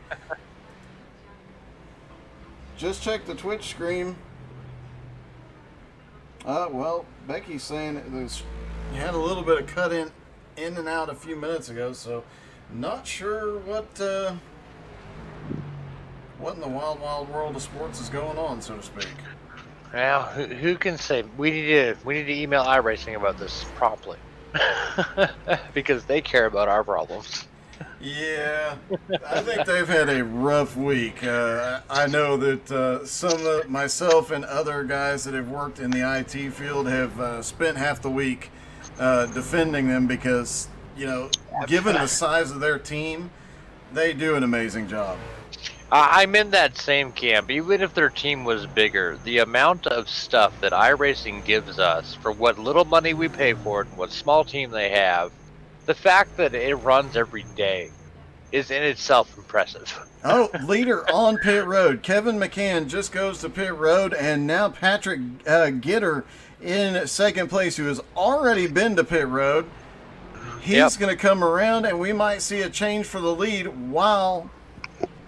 just check the Twitch screen. Well, Becky's saying you had a little bit of cut in and out a few minutes ago, so not sure what in the wild, wild world of sports is going on, so to speak. Now, who can say? We need to email iRacing about this promptly, because they care about our problems. Yeah, I think they've had a rough week. I know that some of myself and other guys that have worked in the IT field have spent half the week defending them because, given the size of their team, they do an amazing job. I'm in that same camp. Even if their team was bigger, the amount of stuff that iRacing gives us for what little money we pay for it and what small team they have, the fact that it runs every day is in itself impressive. Oh, leader on pit road. Kevin McCann just goes to pit road, and now Patrick Gitter in second place, who has already been to pit road. He's going to come around, and we might see a change for the lead while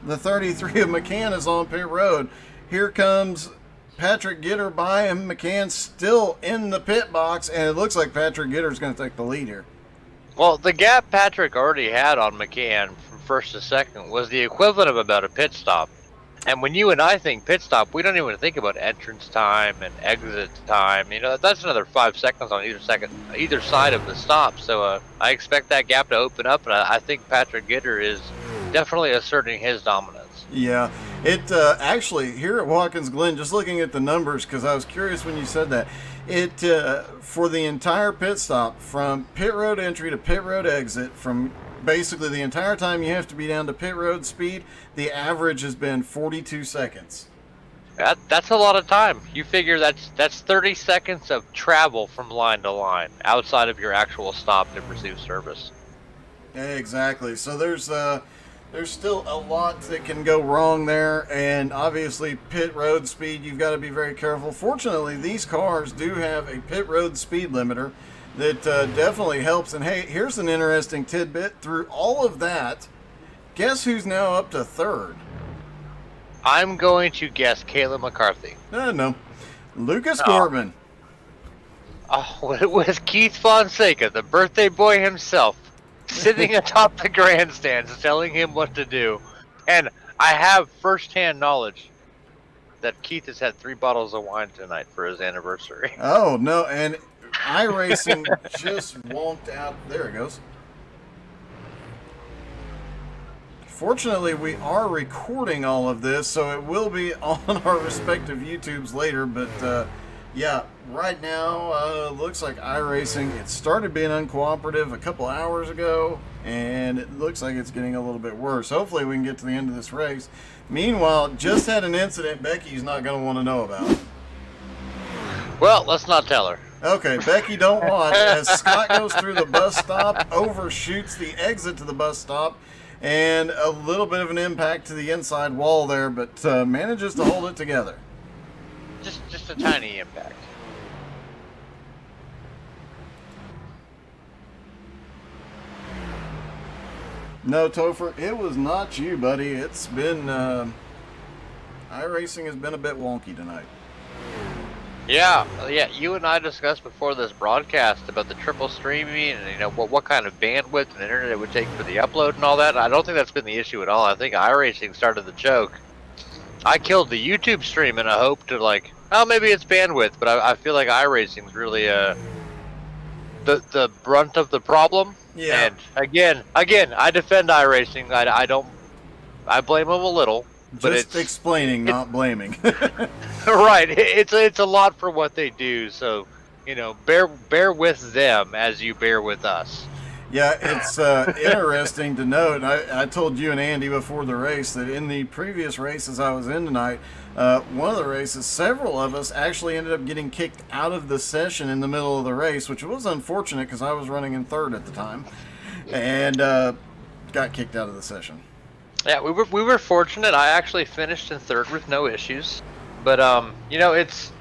the 33 of McCann is on pit road. Here comes Patrick Gitter by him. McCann still in the pit box, and it looks like Patrick Gitter is going to take the lead here. Well, the gap Patrick already had on McCann from first to second was the equivalent of about a pit stop. And when you and I think pit stop, we don't even think about entrance time and exit time. That's another 5 seconds on either side of the stop. So I expect that gap to open up, and I think Patrick Gitter is definitely asserting his dominance. Yeah, it actually, here at Watkins Glen, just looking at the numbers, because I was curious when you said that, it for the entire pit stop, from pit road entry to pit road exit, from basically the entire time you have to be down to pit road speed, the average has been 42 seconds. That's a lot of time. You figure that's 30 seconds of travel from line to line outside of your actual stop to receive service. Exactly. So there's still a lot that can go wrong there, and obviously pit road speed, you've got to be very careful. Fortunately, these cars do have a pit road speed limiter that definitely helps. And hey, here's an interesting tidbit. Through all of that, guess who's now up to third? I'm going to guess Caleb McCarthy. No. Lucas Gortman. Oh, with Keith Fonseca, the birthday boy himself, sitting atop the grandstands telling him what to do. And I have first-hand knowledge that Keith has had 3 bottles of wine tonight for his anniversary. Oh, no, and iRacing just wonked out. There it goes. Fortunately, we are recording all of this, so it will be on our respective YouTubes later. But yeah, right now, looks like iRacing, it started being uncooperative a couple hours ago, and it looks like it's getting a little bit worse. Hopefully, we can get to the end of this race. Meanwhile, just had an incident Becky's not going to want to know about. Well, let's not tell her. Okay, Becky, don't watch. As Scott goes through the bus stop, overshoots the exit to the bus stop, and a little bit of an impact to the inside wall there, but manages to hold it together. Just a tiny impact. No, Topher, it was not you, buddy. It's been iRacing has been a bit wonky tonight. Yeah. You and I discussed before this broadcast about the triple streaming and what kind of bandwidth and internet it would take for the upload and all that. I don't think that's been the issue at all. I think iRacing started the joke. I killed the YouTube stream in a hope to maybe it's bandwidth, but I feel like iRacing's really the brunt of the problem. Yeah. And again, I defend iRacing. I blame them a little. But Just explaining, not blaming. Right. It's a lot for what they do. So, bear with them as you bear with us. Yeah, it's interesting to note. I told you and Andy before the race that in the previous races I was in tonight, one of the races, several of us actually ended up getting kicked out of the session in the middle of the race, which was unfortunate because I was running in third at the time, and got kicked out of the session. Yeah, we were fortunate. I actually finished in third with no issues, but it's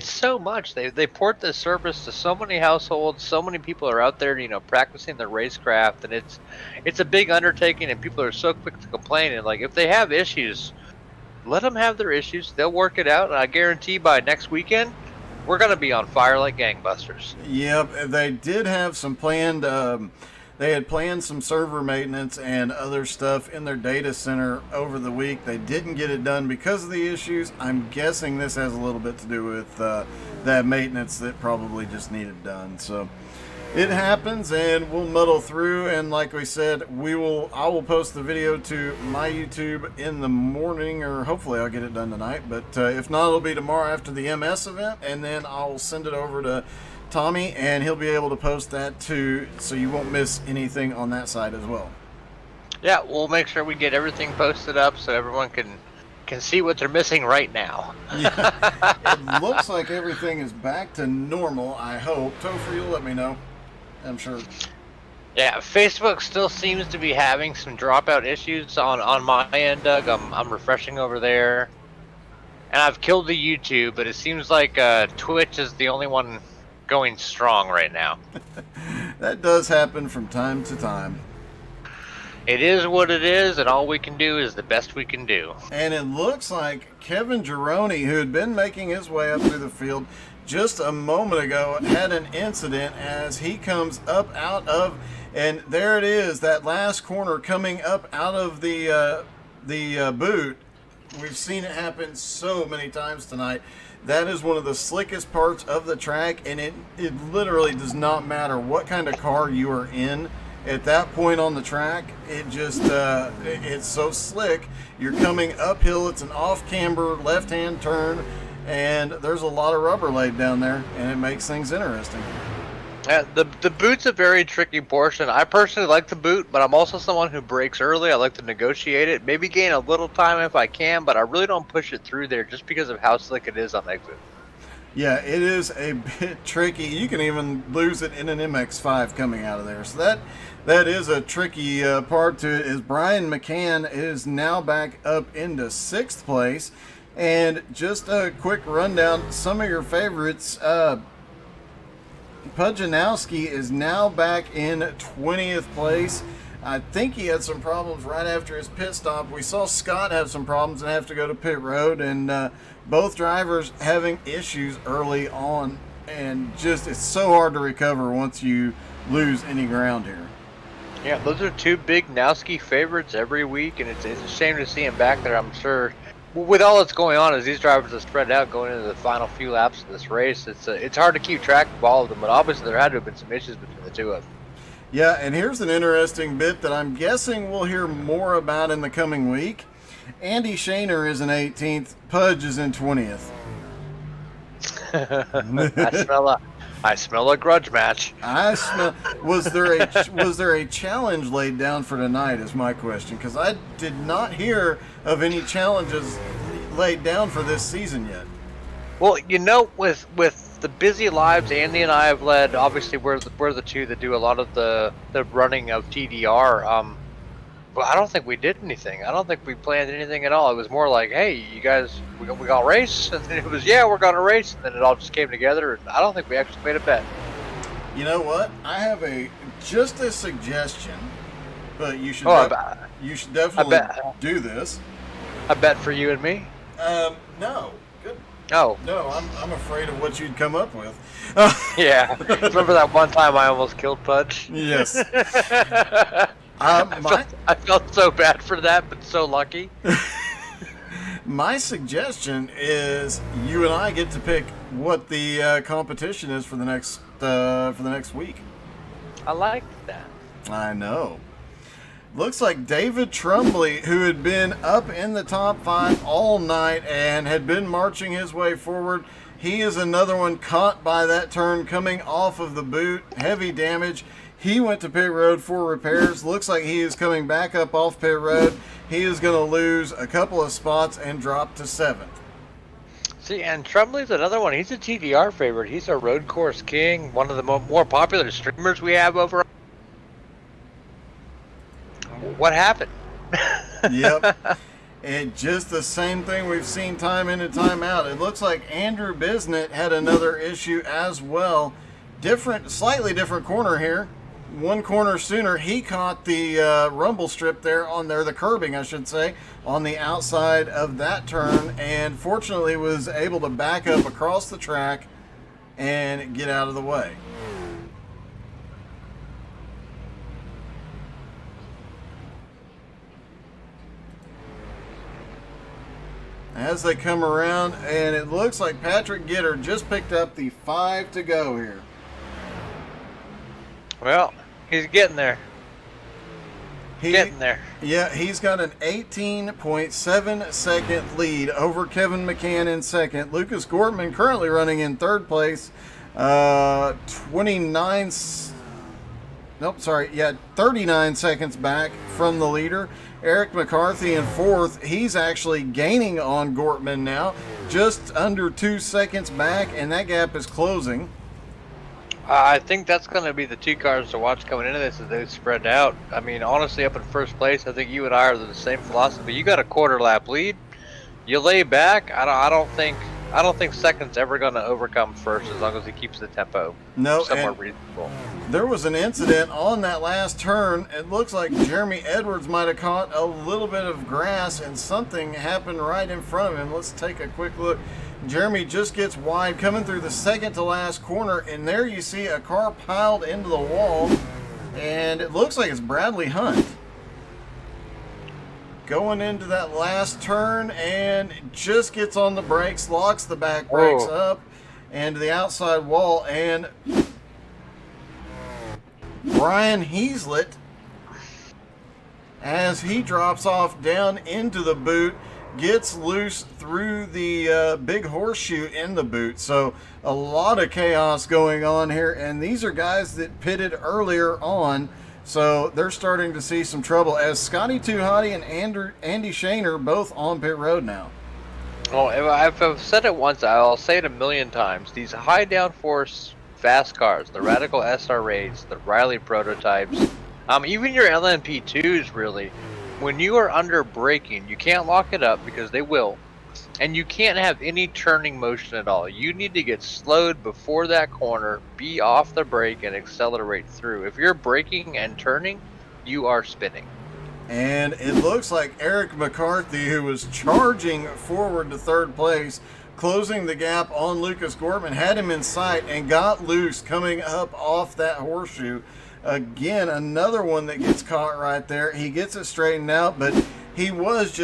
so much. They port this service to so many households. So many people are out there, practicing their racecraft, and it's a big undertaking. And people are so quick to complain. And if they have issues, let them have their issues. They'll work it out. And I guarantee by next weekend, we're gonna be on fire like gangbusters. Yep, they did have some planned. They had planned some server maintenance and other stuff in their data center over the week. They didn't get it done because of the issues. I'm guessing this has a little bit to do with that maintenance that probably just needed done. So it happens, and we'll muddle through. And like we said, I will post the video to my YouTube in the morning, or hopefully I'll get it done tonight. But if not, it'll be tomorrow after the MS event, and then I'll send it over to Tommy, and he'll be able to post that too, so you won't miss anything on that side as well. Yeah, we'll make sure we get everything posted up so everyone can see what they're missing right now. Yeah, it looks like everything is back to normal, I hope. Topher, you'll let me know, I'm sure. Yeah, Facebook still seems to be having some dropout issues on my end, Doug. I'm refreshing over there. And I've killed the YouTube, but it seems like Twitch is the only one going strong right now. That does happen from time to time. It is what it is, and all we can do is the best we can do. And it looks like Kevin Gironi, who had been making his way up through the field just a moment ago, had an incident as he comes up out of, and there it is, that last corner coming up out of the boot. We've seen it happen so many times tonight. That is one of the slickest parts of the track, and it literally does not matter what kind of car you are in at that point on the track. It just it's so slick. You're coming uphill, it's an off-camber left-hand turn, and there's a lot of rubber laid down there, and it makes things interesting. The boot's a very tricky portion. I personally like the boot, but I'm also someone who breaks early. I like to negotiate it, maybe gain a little time if I can, but I really don't push it through there just because of how slick it is on exit. Yeah, it is a bit tricky. You can even lose it in an MX-5 coming out of there. So that is a tricky part to it. Is Brian McCann is now back up into 6th place. And just a quick rundown, some of your favorites. Nowski is now back in 20th place. I think he had some problems right after his pit stop. We saw Scott have some problems and have to go to pit road, and both drivers having issues early on, and just it's so hard to recover once you lose any ground here. Yeah, those are two big Nowski favorites every week, and it's a shame to see him back there. I'm sure with all that's going on as these drivers are spread out going into the final few laps of this race, it's hard to keep track of all of them, but obviously there had to have been some issues between the two of them. Yeah, and here's an interesting bit that I'm guessing we'll hear more about in the coming week. Andy Shaner is in 18th, Pudge is in 20th. I smell a grudge match. Was there a challenge laid down for tonight is my question, because I did not hear of any challenges laid down for this season yet. Well, with the busy lives Andy and I have led, obviously we're the two that do a lot of the running of TDR. But I don't think we did anything. I don't think we planned anything at all. It was more like, hey, you guys, we got race, and then it was, yeah, we're gonna race, and then it all just came together. And I don't think we actually made a bet. You know what? I have just a suggestion, but you should definitely do this. A bet for you and me? No. Good. Oh. No, I'm afraid of what you'd come up with. Yeah. Remember that one time I almost killed Pudge? Yes. I felt so bad for that, but so lucky. My suggestion is you and I get to pick what the competition is for the next week. I like that. I know. Looks like David Trumbley, who had been up in the top 5 all night and had been marching his way forward, he is another one caught by that turn coming off of the boot. Heavy damage. He went to pit road for repairs. Looks like he is coming back up off pit road. He is going to lose a couple of spots and drop to 7th. See, and Trumbley's another one. He's a TDR favorite. He's a road course king, one of the more popular streamers we have over. What happened? Yep. And just the same thing we've seen time in and time out. It looks like Andrew Bisnett had another issue as well. Slightly different corner here. One corner sooner, he caught the rumble strip the curbing, I should say, on the outside of that turn, and fortunately was able to back up across the track and get out of the way. As they come around, and it looks like Patrick Gitter just picked up the 5 to go here. Well, he's getting there. Getting there. Yeah, he's got an 18.7 second lead over Kevin McCann in second. Lucas Gortman currently running in 3rd place. 39 seconds back from the leader. Eric McCarthy in 4th. He's actually gaining on Gortman now. Just under 2 seconds back, and that gap is closing. I think that's going to be the two cars to watch coming into this as they spread out. I mean, honestly, up in 1st place, I think you and I are the same philosophy. You got a quarter lap lead. You lay back. I don't think second's ever going to overcome first as long as he keeps the tempo somewhat reasonable. There was an incident on that last turn. It looks like Jeremy Edwards might have caught a little bit of grass and something happened right in front of him. Let's take a quick look. Jeremy just gets wide coming through the second to last corner, and there you see a car piled into the wall, and it looks like it's Bradley Hunt going into that last turn and just gets on the brakes, locks the back brakes up and the outside wall, and Brian Heaslett, as he drops off down into the boot, gets loose through the big horseshoe in the boot. So a lot of chaos going on here, and these are guys that pitted earlier on, so they're starting to see some trouble as Scotty Too Hottie and Andy Shane are both on pit road now. Well, if I've said it once, I'll say it a million times. These high downforce fast cars, the Radical SR8s, the Riley prototypes, even your LMP2s, really, when you are under braking, you can't lock it up because they will, and you can't have any turning motion at all. You need to get slowed before that corner, be off the brake, and accelerate through. If you're braking and turning, you are spinning. And it looks like Eric McCarthy, who was charging forward to third place, closing the gap on Lucas Gortman, had him in sight and got loose coming up off that horseshoe. Again, another one that gets caught right there. He gets it straightened out, but he was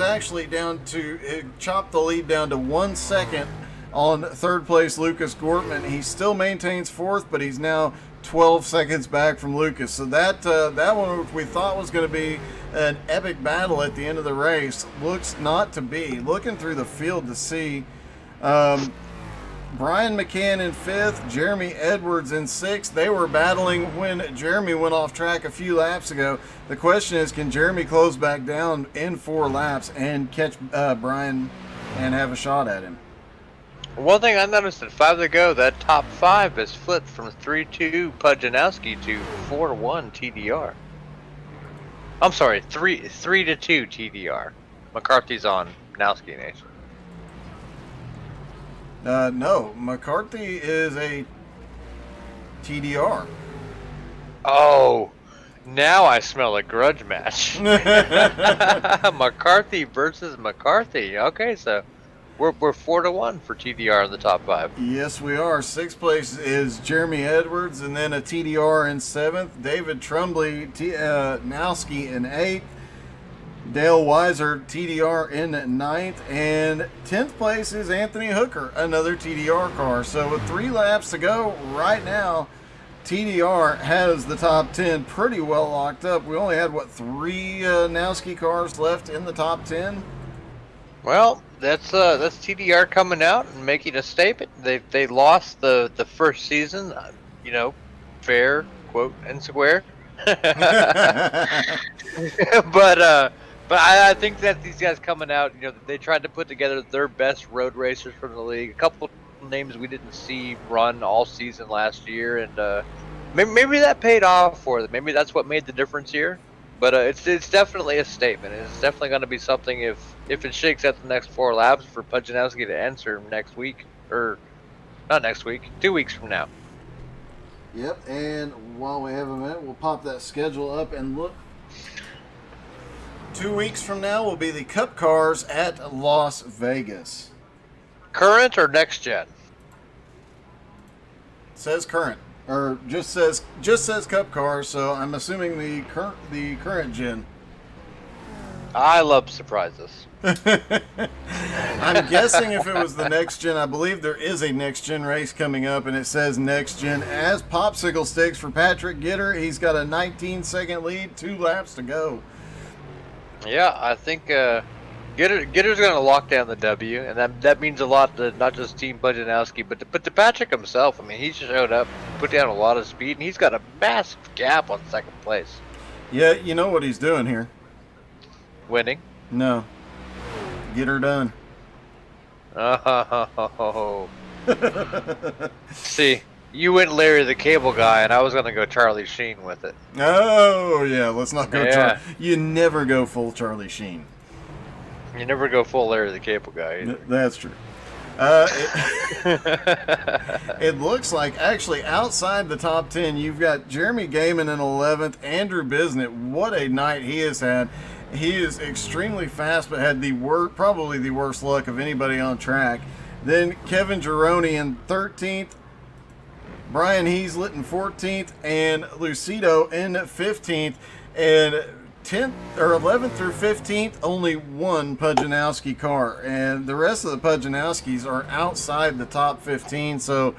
actually down to, it chopped the lead down to 1 second on third place Lucas Gortman. He still maintains fourth, but he's now 12 seconds back from Lucas. So that one, which we thought was going to be an epic battle at the end of the race, looks not to be. Looking through the field to see Brian McCann in fifth, Jeremy Edwards in sixth. They were battling when Jeremy went off track a few laps ago. The question is, can Jeremy close back down in 4 laps and catch Brian and have a shot at him? One thing I noticed at 5 to go, that top 5 has flipped from 3-2 Pudjanowski to 4-1 TDR. I'm sorry, 3-2 TDR. McCarthy's on Nowski Nation. No, McCarthy is a TDR. Oh, now I smell a grudge match. McCarthy versus McCarthy. Okay, so we're 4-1 for TDR in the top 5. Yes, we are. 6th place is Jeremy Edwards, and then a TDR in 7th. David Trumbley, Nowski in 8th. Dale Weiser, TDR in 9th. And 10th place is Anthony Hooker, another TDR car. So with 3 laps to go right now, TDR has the top 10 pretty well locked up. We only had, 3 Nowski cars left in the top 10? Well, that's TDR coming out and making a statement. They lost the first season, fair, quote, and square. But I think that these guys coming out, they tried to put together their best road racers from the league. A couple names we didn't see run all season last year, and maybe that paid off for them. Maybe that's what made the difference here. But it's definitely a statement. It's definitely going to be something if it shakes out the next 4 laps for Pudjanowski to answer next week, or not next week, 2 weeks from now. Yep, and while we have a minute, we'll pop that schedule up and look. 2 weeks from now will be the Cup cars at Las Vegas. Current or next gen? Says current, or just says Cup cars. So I'm assuming the current gen. I love surprises. I'm guessing if it was the next gen, I believe there is a next gen race coming up, and it says next gen as popsicle sticks for Patrick Gitter. He's got a 19-second lead, 2 laps to go. Yeah, I think Gitter's going to lock down the W, and that means a lot to not just Team Pudjanowski, but to Patrick himself. I mean, he showed up, put down a lot of speed, and he's got a massive gap on 2nd place. Yeah, you know what he's doing here. Winning? No. Get her done. Oh. See, you went Larry the Cable Guy, and I was going to go Charlie Sheen with it. Oh, yeah, let's not go. Yeah. You never go full Charlie Sheen. You never go full Larry the Cable Guy either. That's true. It looks like, actually, outside the top 10, you've got Jeremy Gaiman in 11th, Andrew Bisnett. What a night he has had. He is extremely fast, but had probably the worst luck of anybody on track. Then Kevin Gironi in 13th, Brian Heaslett in 14th, and Lucido in 15th. And 10th or 11th through 15th, only one Pudjanowski car, and the rest of the Pudjanowskis are outside the top 15. So,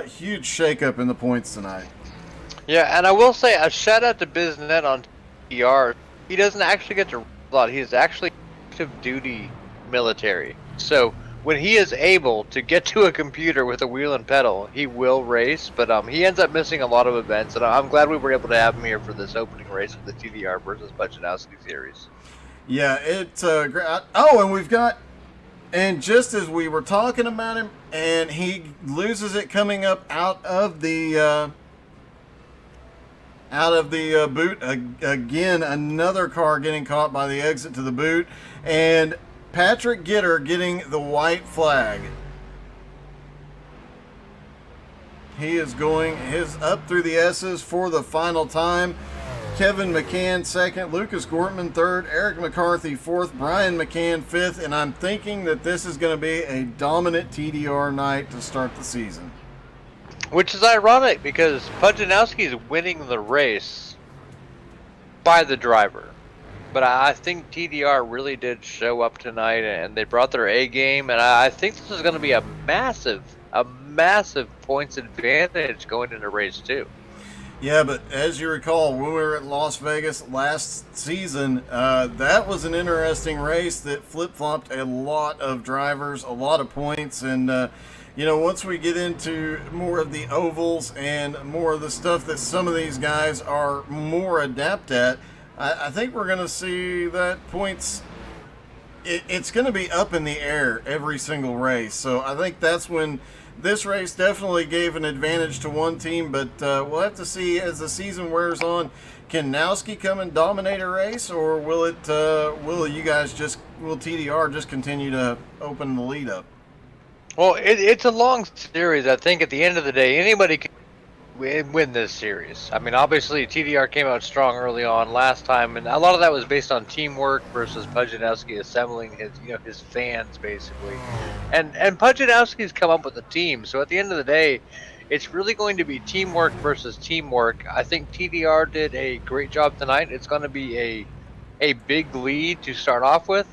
huge shakeup in the points tonight. Yeah, and I will say a shout out to Biznett on TDR. He doesn't actually get to a lot. He's actually active duty military. So when he is able to get to a computer with a wheel and pedal, he will race. But he ends up missing a lot of events, and I'm glad we were able to have him here for this opening race of the TDR versus Nowski series. Yeah, it's great. Oh, and we've got, and just as we were talking about him, and he loses it coming up out of the boot again. Another car getting caught by the exit to the boot, and Patrick Gitter getting the white flag. He is going his up through the S's for the final time. Kevin McCann second, Lucas Gortman third, Eric McCarthy fourth, Brian McCann fifth, and I'm thinking that this is going to be a dominant TDR night to start the season. Which is ironic because Pujanowski is winning the race by the driver. But I think TDR really did show up tonight, and they brought their A game, and I think this is going to be a massive points advantage going into race 2. Yeah, but as you recall, when we were at Las Vegas last season, that was an interesting race that flip-flopped a lot of drivers, a lot of points, and once we get into more of the ovals and more of the stuff that some of these guys are more adept at, I think we're going to see that points, it's going to be up in the air every single race. So I think that's when this race definitely gave an advantage to one team, but we'll have to see as the season wears on. Can Nowski come and dominate a race, or will TDR just continue to open the lead up? Well, it's a long series. I think at the end of the day, anybody can win this series. I mean, obviously TDR came out strong early on last time, and a lot of that was based on teamwork versus Pujanowski assembling his fans basically. And Pujanowski's come up with a team, so at the end of the day, it's really going to be teamwork versus teamwork. I think TDR did a great job tonight. It's going to be a big lead to start off with.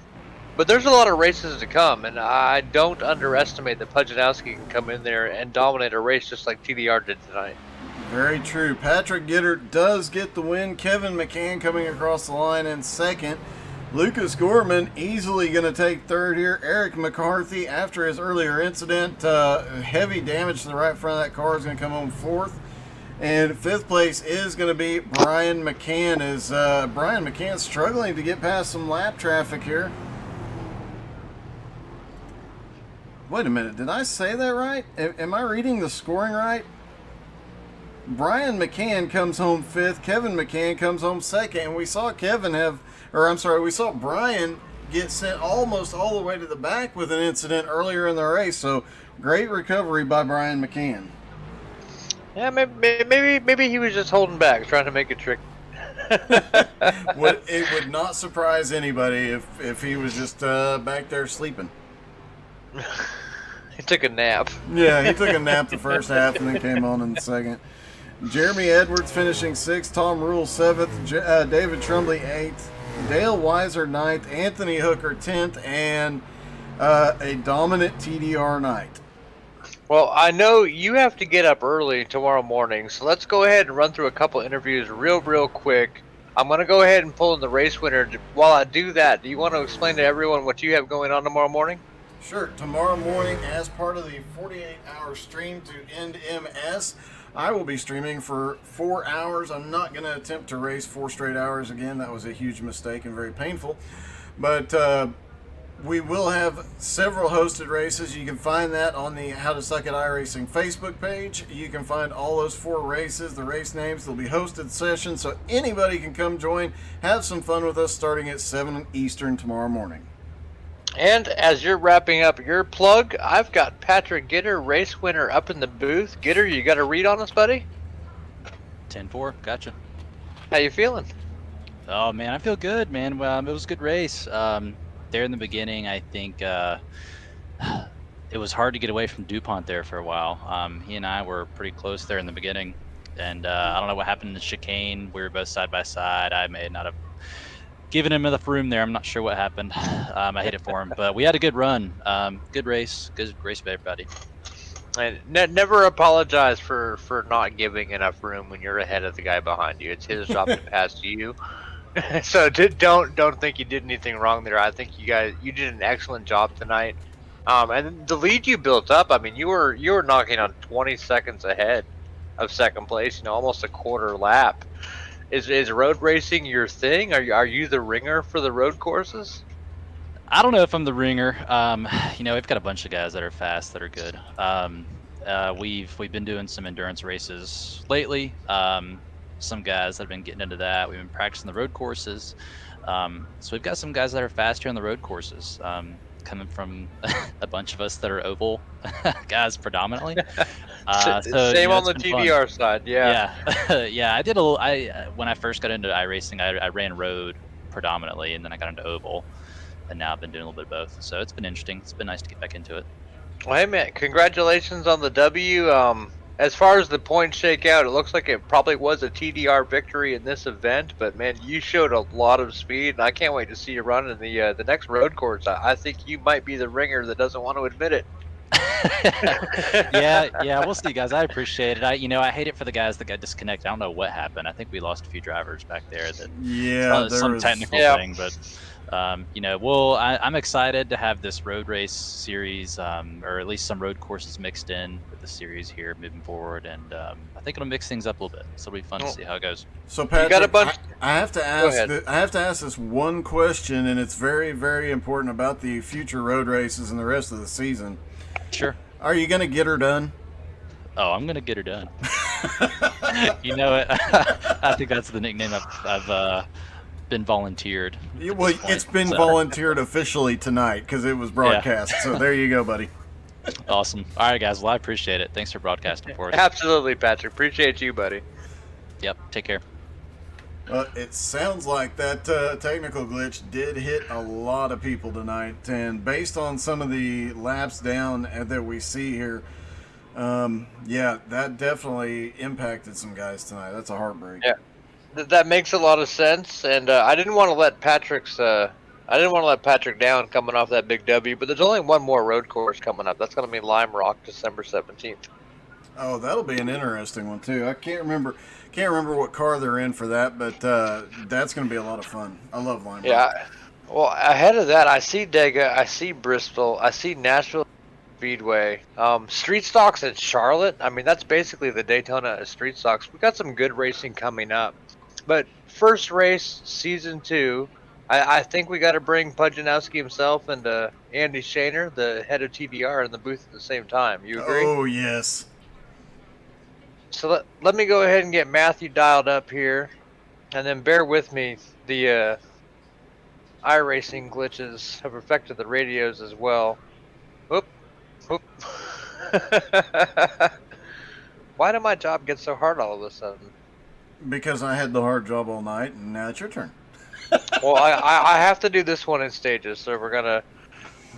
But there's a lot of races to come, and I don't underestimate that Pujanowski can come in there and dominate a race just like TDR did tonight. Very true. Patrick Gitter does get the win. Kevin McCann coming across the line in second. Lucas Gorman easily going to take third here. Eric McCarthy, after his earlier incident, heavy damage to the right front of that car, is going to come home fourth. And fifth place is going to be Brian McCann, as Brian McCann struggling to get past some lap traffic here. Wait a minute, did I say that right? Am I reading the scoring right? Brian McCann comes home fifth, Kevin McCann comes home second, and we saw we saw Brian get sent almost all the way to the back with an incident earlier in the race, so great recovery by Brian McCann. Yeah, maybe he was just holding back, trying to make a trick. It would not surprise anybody if he was just back there sleeping. He took a nap. Yeah, he took a nap the first half and then came on in the second. Jeremy Edwards finishing sixth, Tom Rule seventh, David Trumbley eighth, Dale Weiser ninth, Anthony Hooker 10th, and a dominant TDR night. Well, I know you have to get up early tomorrow morning, so let's go ahead and run through a couple interviews real quick. I'm going to go ahead and pull in the race winner. While I do that, do you want to explain to everyone what you have going on tomorrow morning? Sure. Tomorrow morning, as part of the 48-hour stream to End MS, I will be streaming for 4 hours. I'm not going to attempt to race 4 straight hours again. That was a huge mistake and very painful. But we will have several hosted races. You can find that on the How to Suck at iRacing Facebook page. You can find all those 4 races, the race names. They'll be hosted sessions, so anybody can come join, have some fun with us starting at 7 Eastern tomorrow morning. And as you're wrapping up your plug, I've got Patrick Gitter, race winner, up in the booth. Gitter, you got a read on us, buddy? 10-4, gotcha. How you feeling? Oh, man, I feel good, man. Well, it was a good race. There in the beginning, I think it was hard to get away from DuPont there for a while. He and I were pretty close there in the beginning. And I don't know what happened in the chicane. We were both side by side. I may not have given him enough room there. I'm not sure what happened. I hate it for him. But we had a good run. Good race. Good race for everybody. And never apologize for not giving enough room when you're ahead of the guy behind you. It's his job to pass you. So don't think you did anything wrong there. I think you did an excellent job tonight. And the lead you built up, I mean, you were knocking on 20 seconds ahead of second place. Almost a quarter lap. Is road racing your thing? Are you the ringer for the road courses? I don't know if I'm the ringer. We've got a bunch of guys that are fast, that are good. We've been doing some endurance races lately. Some guys that have been getting into that. We've been practicing the road courses. So we've got some guys that are faster on the road courses. Coming from a bunch of us that are oval guys predominantly. Same on It's the been fun. TDR side, yeah. Yeah, yeah. I did a little. When I first got into iRacing, I ran road predominantly, and then I got into oval, and now I've been doing a little bit of both. So it's been interesting. It's been nice to get back into it. Well, hey man, congratulations on the W. As far as the points shake out, it looks like it probably was a TDR victory in this event. But man, you showed a lot of speed, and I can't wait to see you run in the next road course. I think you might be the ringer that doesn't want to admit it. Yeah. We'll see, guys. I appreciate it. I hate it for the guys that got disconnected. I don't know what happened. I think we lost a few drivers back there. That Yeah, there some was. technical Yeah. thing, but I'm excited to have this road race series, or at least some road courses mixed in with the series here moving forward, and I think it'll mix things up a little bit. So it'll be fun to see how it goes. So You Patrick, got a bunch. I have to Go ask. ahead. I have to ask this one question, and it's very, very important about the future road races and the rest of the season. Sure. Are you going to get her done? Oh, I'm gonna get her done. You know it. I think that's the nickname I've been volunteered. at Well, this point, it's been so. volunteered officially tonight because it was broadcast. So there you go, buddy. Awesome. All right, guys. Well, I appreciate it. Thanks for broadcasting for us. Absolutely, Patrick. Appreciate you, buddy. Yep. Take care. It sounds like that technical glitch did hit a lot of people tonight, and based on some of the laps down that we see here, yeah, that definitely impacted some guys tonight. That's a heartbreak. Yeah. That makes a lot of sense, and I didn't want to let Patrick down coming off that big W. But there's only one more road course coming up. That's going to be Lime Rock, December 17th. Oh, that'll be an interesting one too. I can't remember what car they're in for that, but that's going to be a lot of fun. I love Lime Rock. Yeah. Well, ahead of that, I see Dega, I see Bristol, I see Nashville Speedway, street stocks in Charlotte. I mean, that's basically the Daytona of street stocks. We got some good racing coming up. But first race, season 2, I think we got to bring Pujanowski himself and Andy Shaner, the head of TDR, in the booth at the same time. You agree? Oh yes. So let me go ahead and get Matthew dialed up here, and then bear with me. The iRacing glitches have affected the radios as well. Whoop, whoop. Why did my job get so hard all of a sudden? Because I had the hard job all night, and now it's your turn. Well, I have to do this one in stages, so we're gonna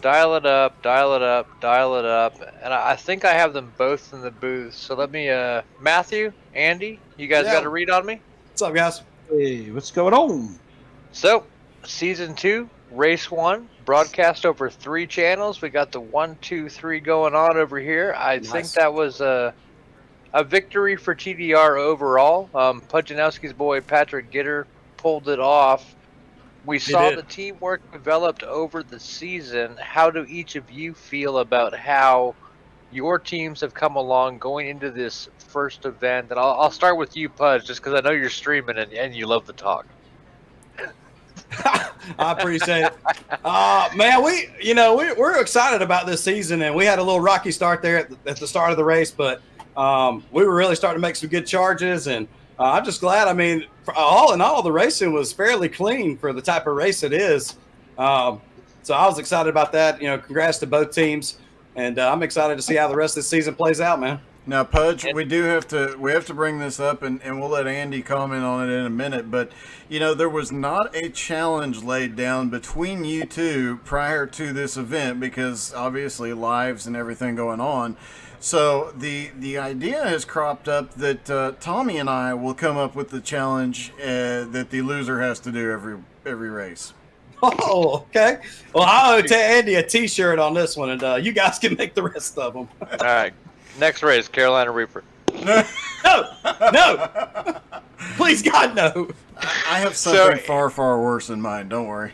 dial it up, dial it up, dial it up, and I think I have them both in the booth. So let me, Matthew, Andy, you guys got a read on me? What's up, guys? Hey, what's going on? So, season 2, race 1, broadcast over 3 channels. We got the 1, 2, 3 going on over here. I think that was a victory for TDR overall. Pujanowski's boy Patrick Gitter pulled it off. We saw the teamwork developed over the season. How do each of you feel about how your teams have come along going into this first event? And I'll start with you, Pudge, just because I know you're streaming and you love the talk. I appreciate it. Man, we're excited about this season, and we had a little rocky start there at the start of the race, but we were really starting to make some good charges, and I'm just glad. I mean, all in all, the racing was fairly clean for the type of race it is. So I was excited about that. Congrats to both teams, and I'm excited to see how the rest of the season plays out, man. Now, Pudge, we have to bring this up, and we'll let Andy comment on it in a minute. But there was not a challenge laid down between you two prior to this event because obviously lives and everything going on. So the idea has cropped up that Tommy and I will come up with the challenge that the loser has to do every race. Oh, okay. Well, I'll owe Andy a T-shirt on this one, and you guys can make the rest of them. All right. Next race, Carolina Reaper. No. Please, God, no. I have something far, far worse in mind. Don't worry.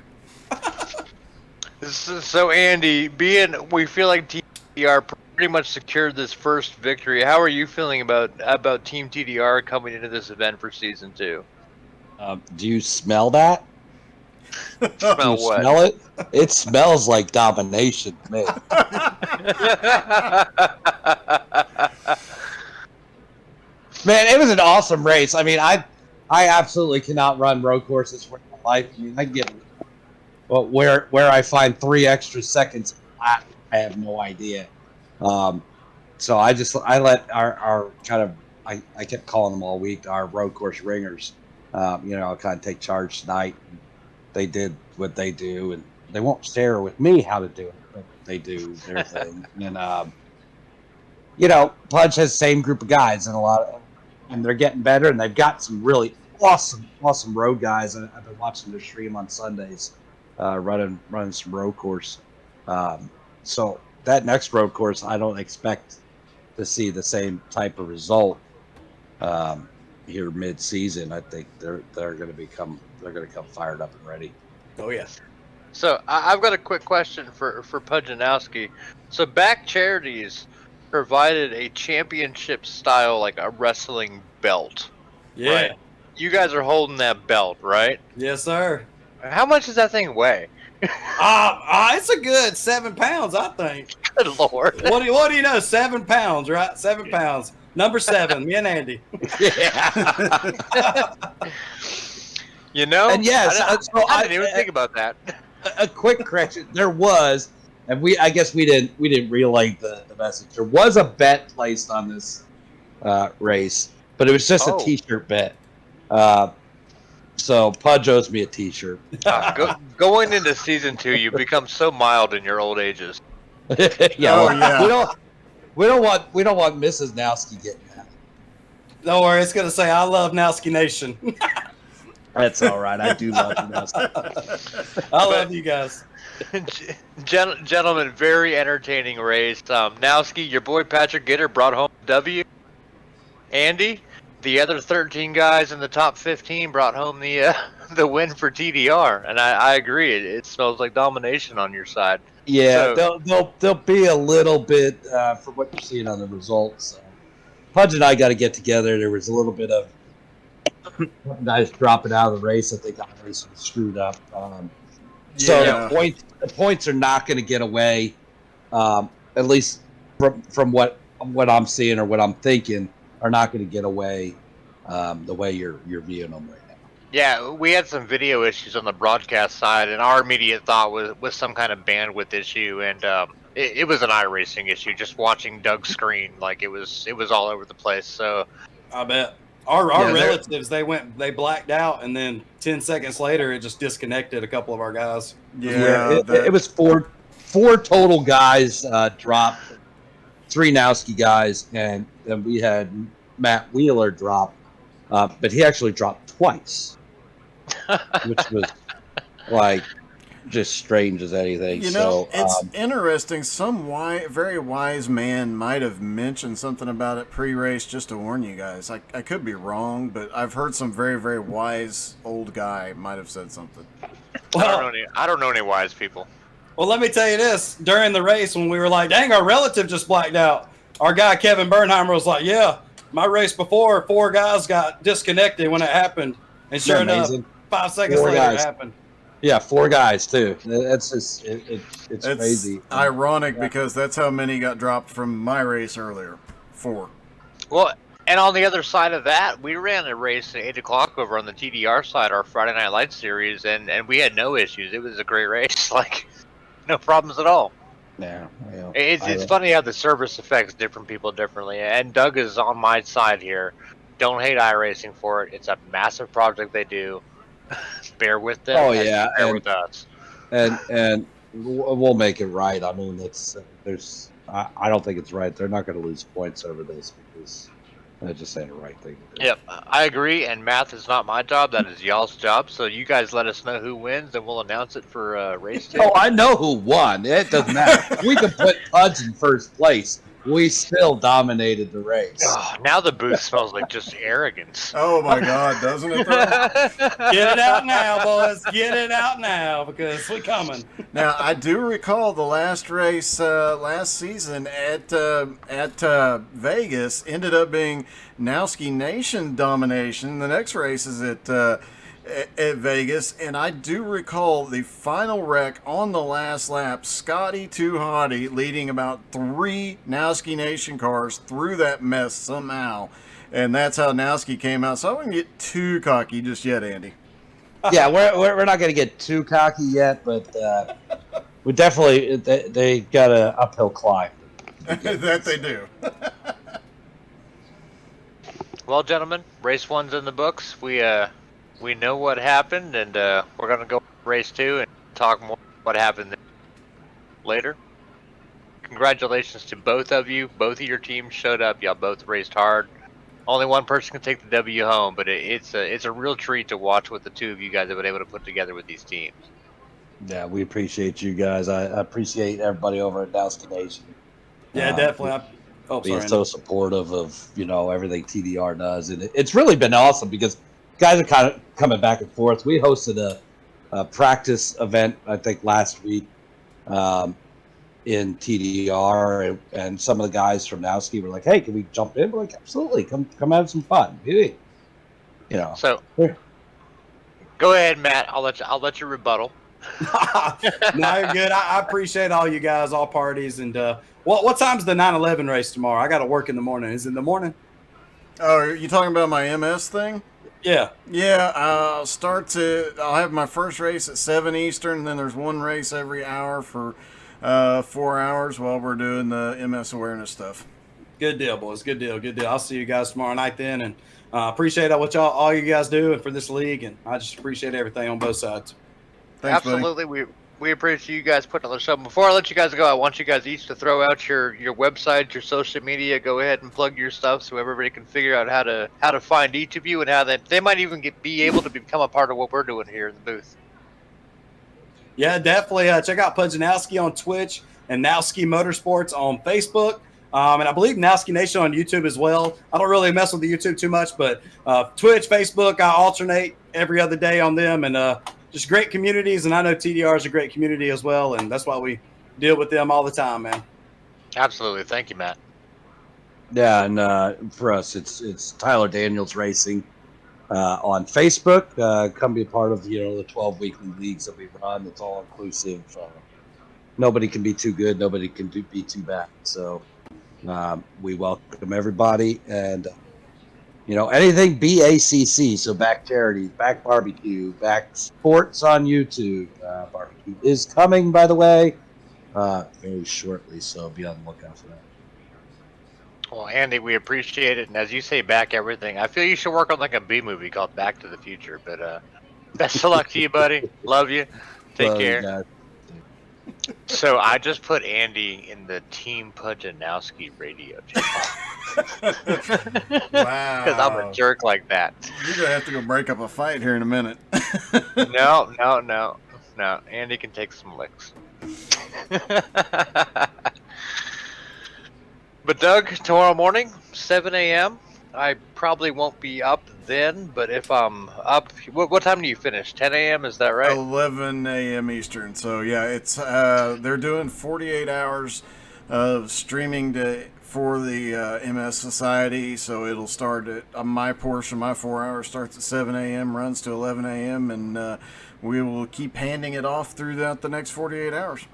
So Andy, we feel like TDR pretty much secured this first victory. How are you feeling about Team TDR coming into this event for season 2? Do you smell that? Do Smell you what? smell it? It smells like domination to me. Man, it was an awesome race. I mean, I absolutely cannot run road courses for my life. I mean, I get well, where I find 3 extra seconds flat, I have no idea. So I let our kind of I kept calling them all week our road course ringers. I'll kind of take charge tonight. They did what they do, and they won't share with me how to do it, but they do their thing. And Pudge has the same group of guys, and they're getting better, and they've got some really awesome road guys. And I've been watching their stream on Sundays, running some road course. So that next road course, I don't expect to see the same type of result here mid-season. I think they're going to come fired up and ready. Oh yeah. So I've got a quick question for Pudge and Nowski. So Back Charities provided a championship style, like a wrestling belt. Yeah. Right? You guys are holding that belt, right? Yes, sir. How much does that thing weigh? It's a good 7 pounds, I think. Good Lord. What do you know? 7 pounds, right? 7 pounds. Number 7, me and Andy. Yeah. And yes, I didn't even think about that. A quick correction: there was, and I guess we didn't relay the message. There was a bet placed on this race, but it was just a T-shirt bet. So Pudge owes me a T-shirt. Going into season 2, you become so mild in your old ages. Yeah. We don't want Mrs. Nowski getting that. Don't worry, it's gonna say I love Nowski Nation. That's all right. I do love Nowski. I love you guys. Gentlemen, very entertaining race. Nowski, your boy Patrick Gitter brought home a W. Andy, the other 13 guys in the top 15 brought home the win for TDR, and I agree. It smells like domination on your side. Yeah, they'll be a little bit from what you're seeing on the results. Pudge and I got to get together. There was a little bit of guys dropping out of the race. I think the race was screwed up. So the points are not going to get away, at least from what I'm seeing or what I'm thinking, are not going to get away the way you're viewing them right now. Yeah, we had some video issues on the broadcast side, and our immediate thought was some kind of bandwidth issue, and it was an iRacing issue. Just watching Doug's screen, like it was all over the place. So I bet our relatives they blacked out, and then 10 seconds later it just disconnected a couple of our guys. Yeah, it was four total guys dropped, 3 Nowski guys, and then we had Matt Wheeler drop, but he actually dropped twice. Which was like just strange as anything. It's interesting. Some very wise man might have mentioned something about it pre-race just to warn you guys. I could be wrong, but I've heard some very, very wise old guy might have said something. Well, I don't know any wise people. Well, let me tell you this. During the race, when we were like, dang, our relative just blacked out, our guy Kevin Bernheimer was like, yeah, my race before, 4 guys got disconnected when it happened. And sure enough, 5 seconds later it happened. Yeah, 4 guys too. That's just it's crazy. Ironic because that's how many got dropped from my race earlier. 4. Well, and on the other side of that, we ran a race at 8 o'clock over on the TDR side, our Friday Night Lights series, and we had no issues. It was a great race, like no problems at all. Yeah, it's funny how the service affects different people differently, and Doug is on my side here. Don't hate iRacing for it. It's a massive project they do. Bear with them. Oh yeah, bear with us. And we'll make it right. I mean, I don't think it's right. They're not going to lose points over this because that just ain't the right thing to do. Yep, I agree. And math is not my job. That is y'all's job. So you guys let us know who wins, and we'll announce it for race 2. Oh, I know who won. It doesn't matter. We can put Pudge in first place. we still dominated the race. Oh, now the booth smells like just arrogance. Oh my God, doesn't it though? Get it out now, boys. Get it out now because we're coming. Now I do recall the last race last season at Vegas ended up being Nowski Nation domination. The next race is at Vegas, and I do recall the final wreck on the last lap. Scotty Too Hottie leading about 3 Nowski Nation cars through that mess somehow, and that's how Nowski came out. So I wouldn't get too cocky just yet, Andy. Yeah, we're not going to get too cocky yet, but we definitely they got an uphill climb. That they do. Well, gentlemen, race 1's in the books. We know what happened, and we're gonna go race 2 and talk more what happened later. Congratulations to both of you. Both of your teams showed up. Y'all both raced hard. Only one person can take the W home, but it's a real treat to watch what the two of you guys have been able to put together with these teams. Yeah, we appreciate you guys. I appreciate everybody over at Nowski Nation. Yeah, definitely. Being so supportive of everything TDR does, and it's really been awesome because guys are kind of coming back and forth. We hosted a practice event I think last week in TDR, and some of the guys from Nowski were like, "Hey, can we jump in?" We're like, "Absolutely, come have some fun." So, go ahead, Matt. I'll let you rebuttal. No, you're good. I appreciate all you guys, all parties, and what time's the 9/11 race tomorrow? I got to work in the morning. Is it in the morning? Oh, are you talking about my MS thing? Yeah. Yeah, I'll have my first race at 7 Eastern, and then there's one race every hour for 4 hours while we're doing the MS awareness stuff. Good deal, boys. Good deal. Good deal. I'll see you guys tomorrow night then, and appreciate what all you guys do and for this league, and I just appreciate everything on both sides. Thanks, Absolutely, we appreciate you guys putting on the show. Before I let you guys go, I want you guys each to throw out your website, your social media. Go ahead and plug your stuff so everybody can figure out how to find each of you and how they might even be able to become a part of what we're doing here in the booth. Yeah, definitely. Check out Pudjanowski on Twitch and Nowski Motorsports on Facebook. And I believe Nowski Nation on YouTube as well. I don't really mess with the YouTube too much, but Twitch, Facebook, I alternate every other day on them, and just great communities. And I know TDR is a great community as well, and that's why we deal with them all the time, man. Absolutely. Thank you, Matt. Yeah, and for us, it's Tyler Daniels Racing on Facebook. Come be a part of the 12 weekly leagues that we run. It's all inclusive. Nobody can be too good. Nobody can be too bad. So we welcome everybody, and anything BACC. So back charities, back barbecue, back sports on YouTube. Barbecue is coming, by the way, very shortly. So be on the lookout for that. Well, Andy, we appreciate it, and as you say, back everything. I feel you should work on like a B movie called Back to the Future. But best of luck to you, buddy. Love you. Take care. So I just put Andy in the Team Pudjanowski radio channel. Wow. Because I'm a jerk like that. You're going to have to go break up a fight here in a minute. No. Andy can take some licks. But Doug, tomorrow morning, 7 a.m., I probably won't be up then, but if I'm up, what time do you finish? 10 a.m., is that right? 11 a.m. Eastern. So yeah, it's they're doing 48 hours of streaming for the MS Society. So it'll start at my portion. My 4 hours starts at 7 a.m., runs to 11 a.m., and we will keep handing it off throughout the next 48 hours.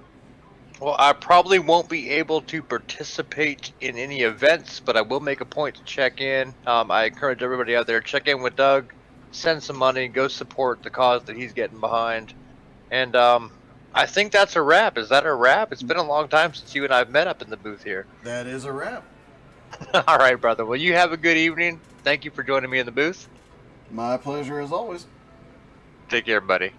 Well, I probably won't be able to participate in any events, but I will make a point to check in. I encourage everybody out there, check in with Doug, send some money, go support the cause that he's getting behind. And I think that's a wrap. Is that a wrap? It's been a long time since you and I have met up in the booth here. That is a wrap. All right, brother. Well, you have a good evening. Thank you for joining me in the booth. My pleasure as always. Take care, buddy.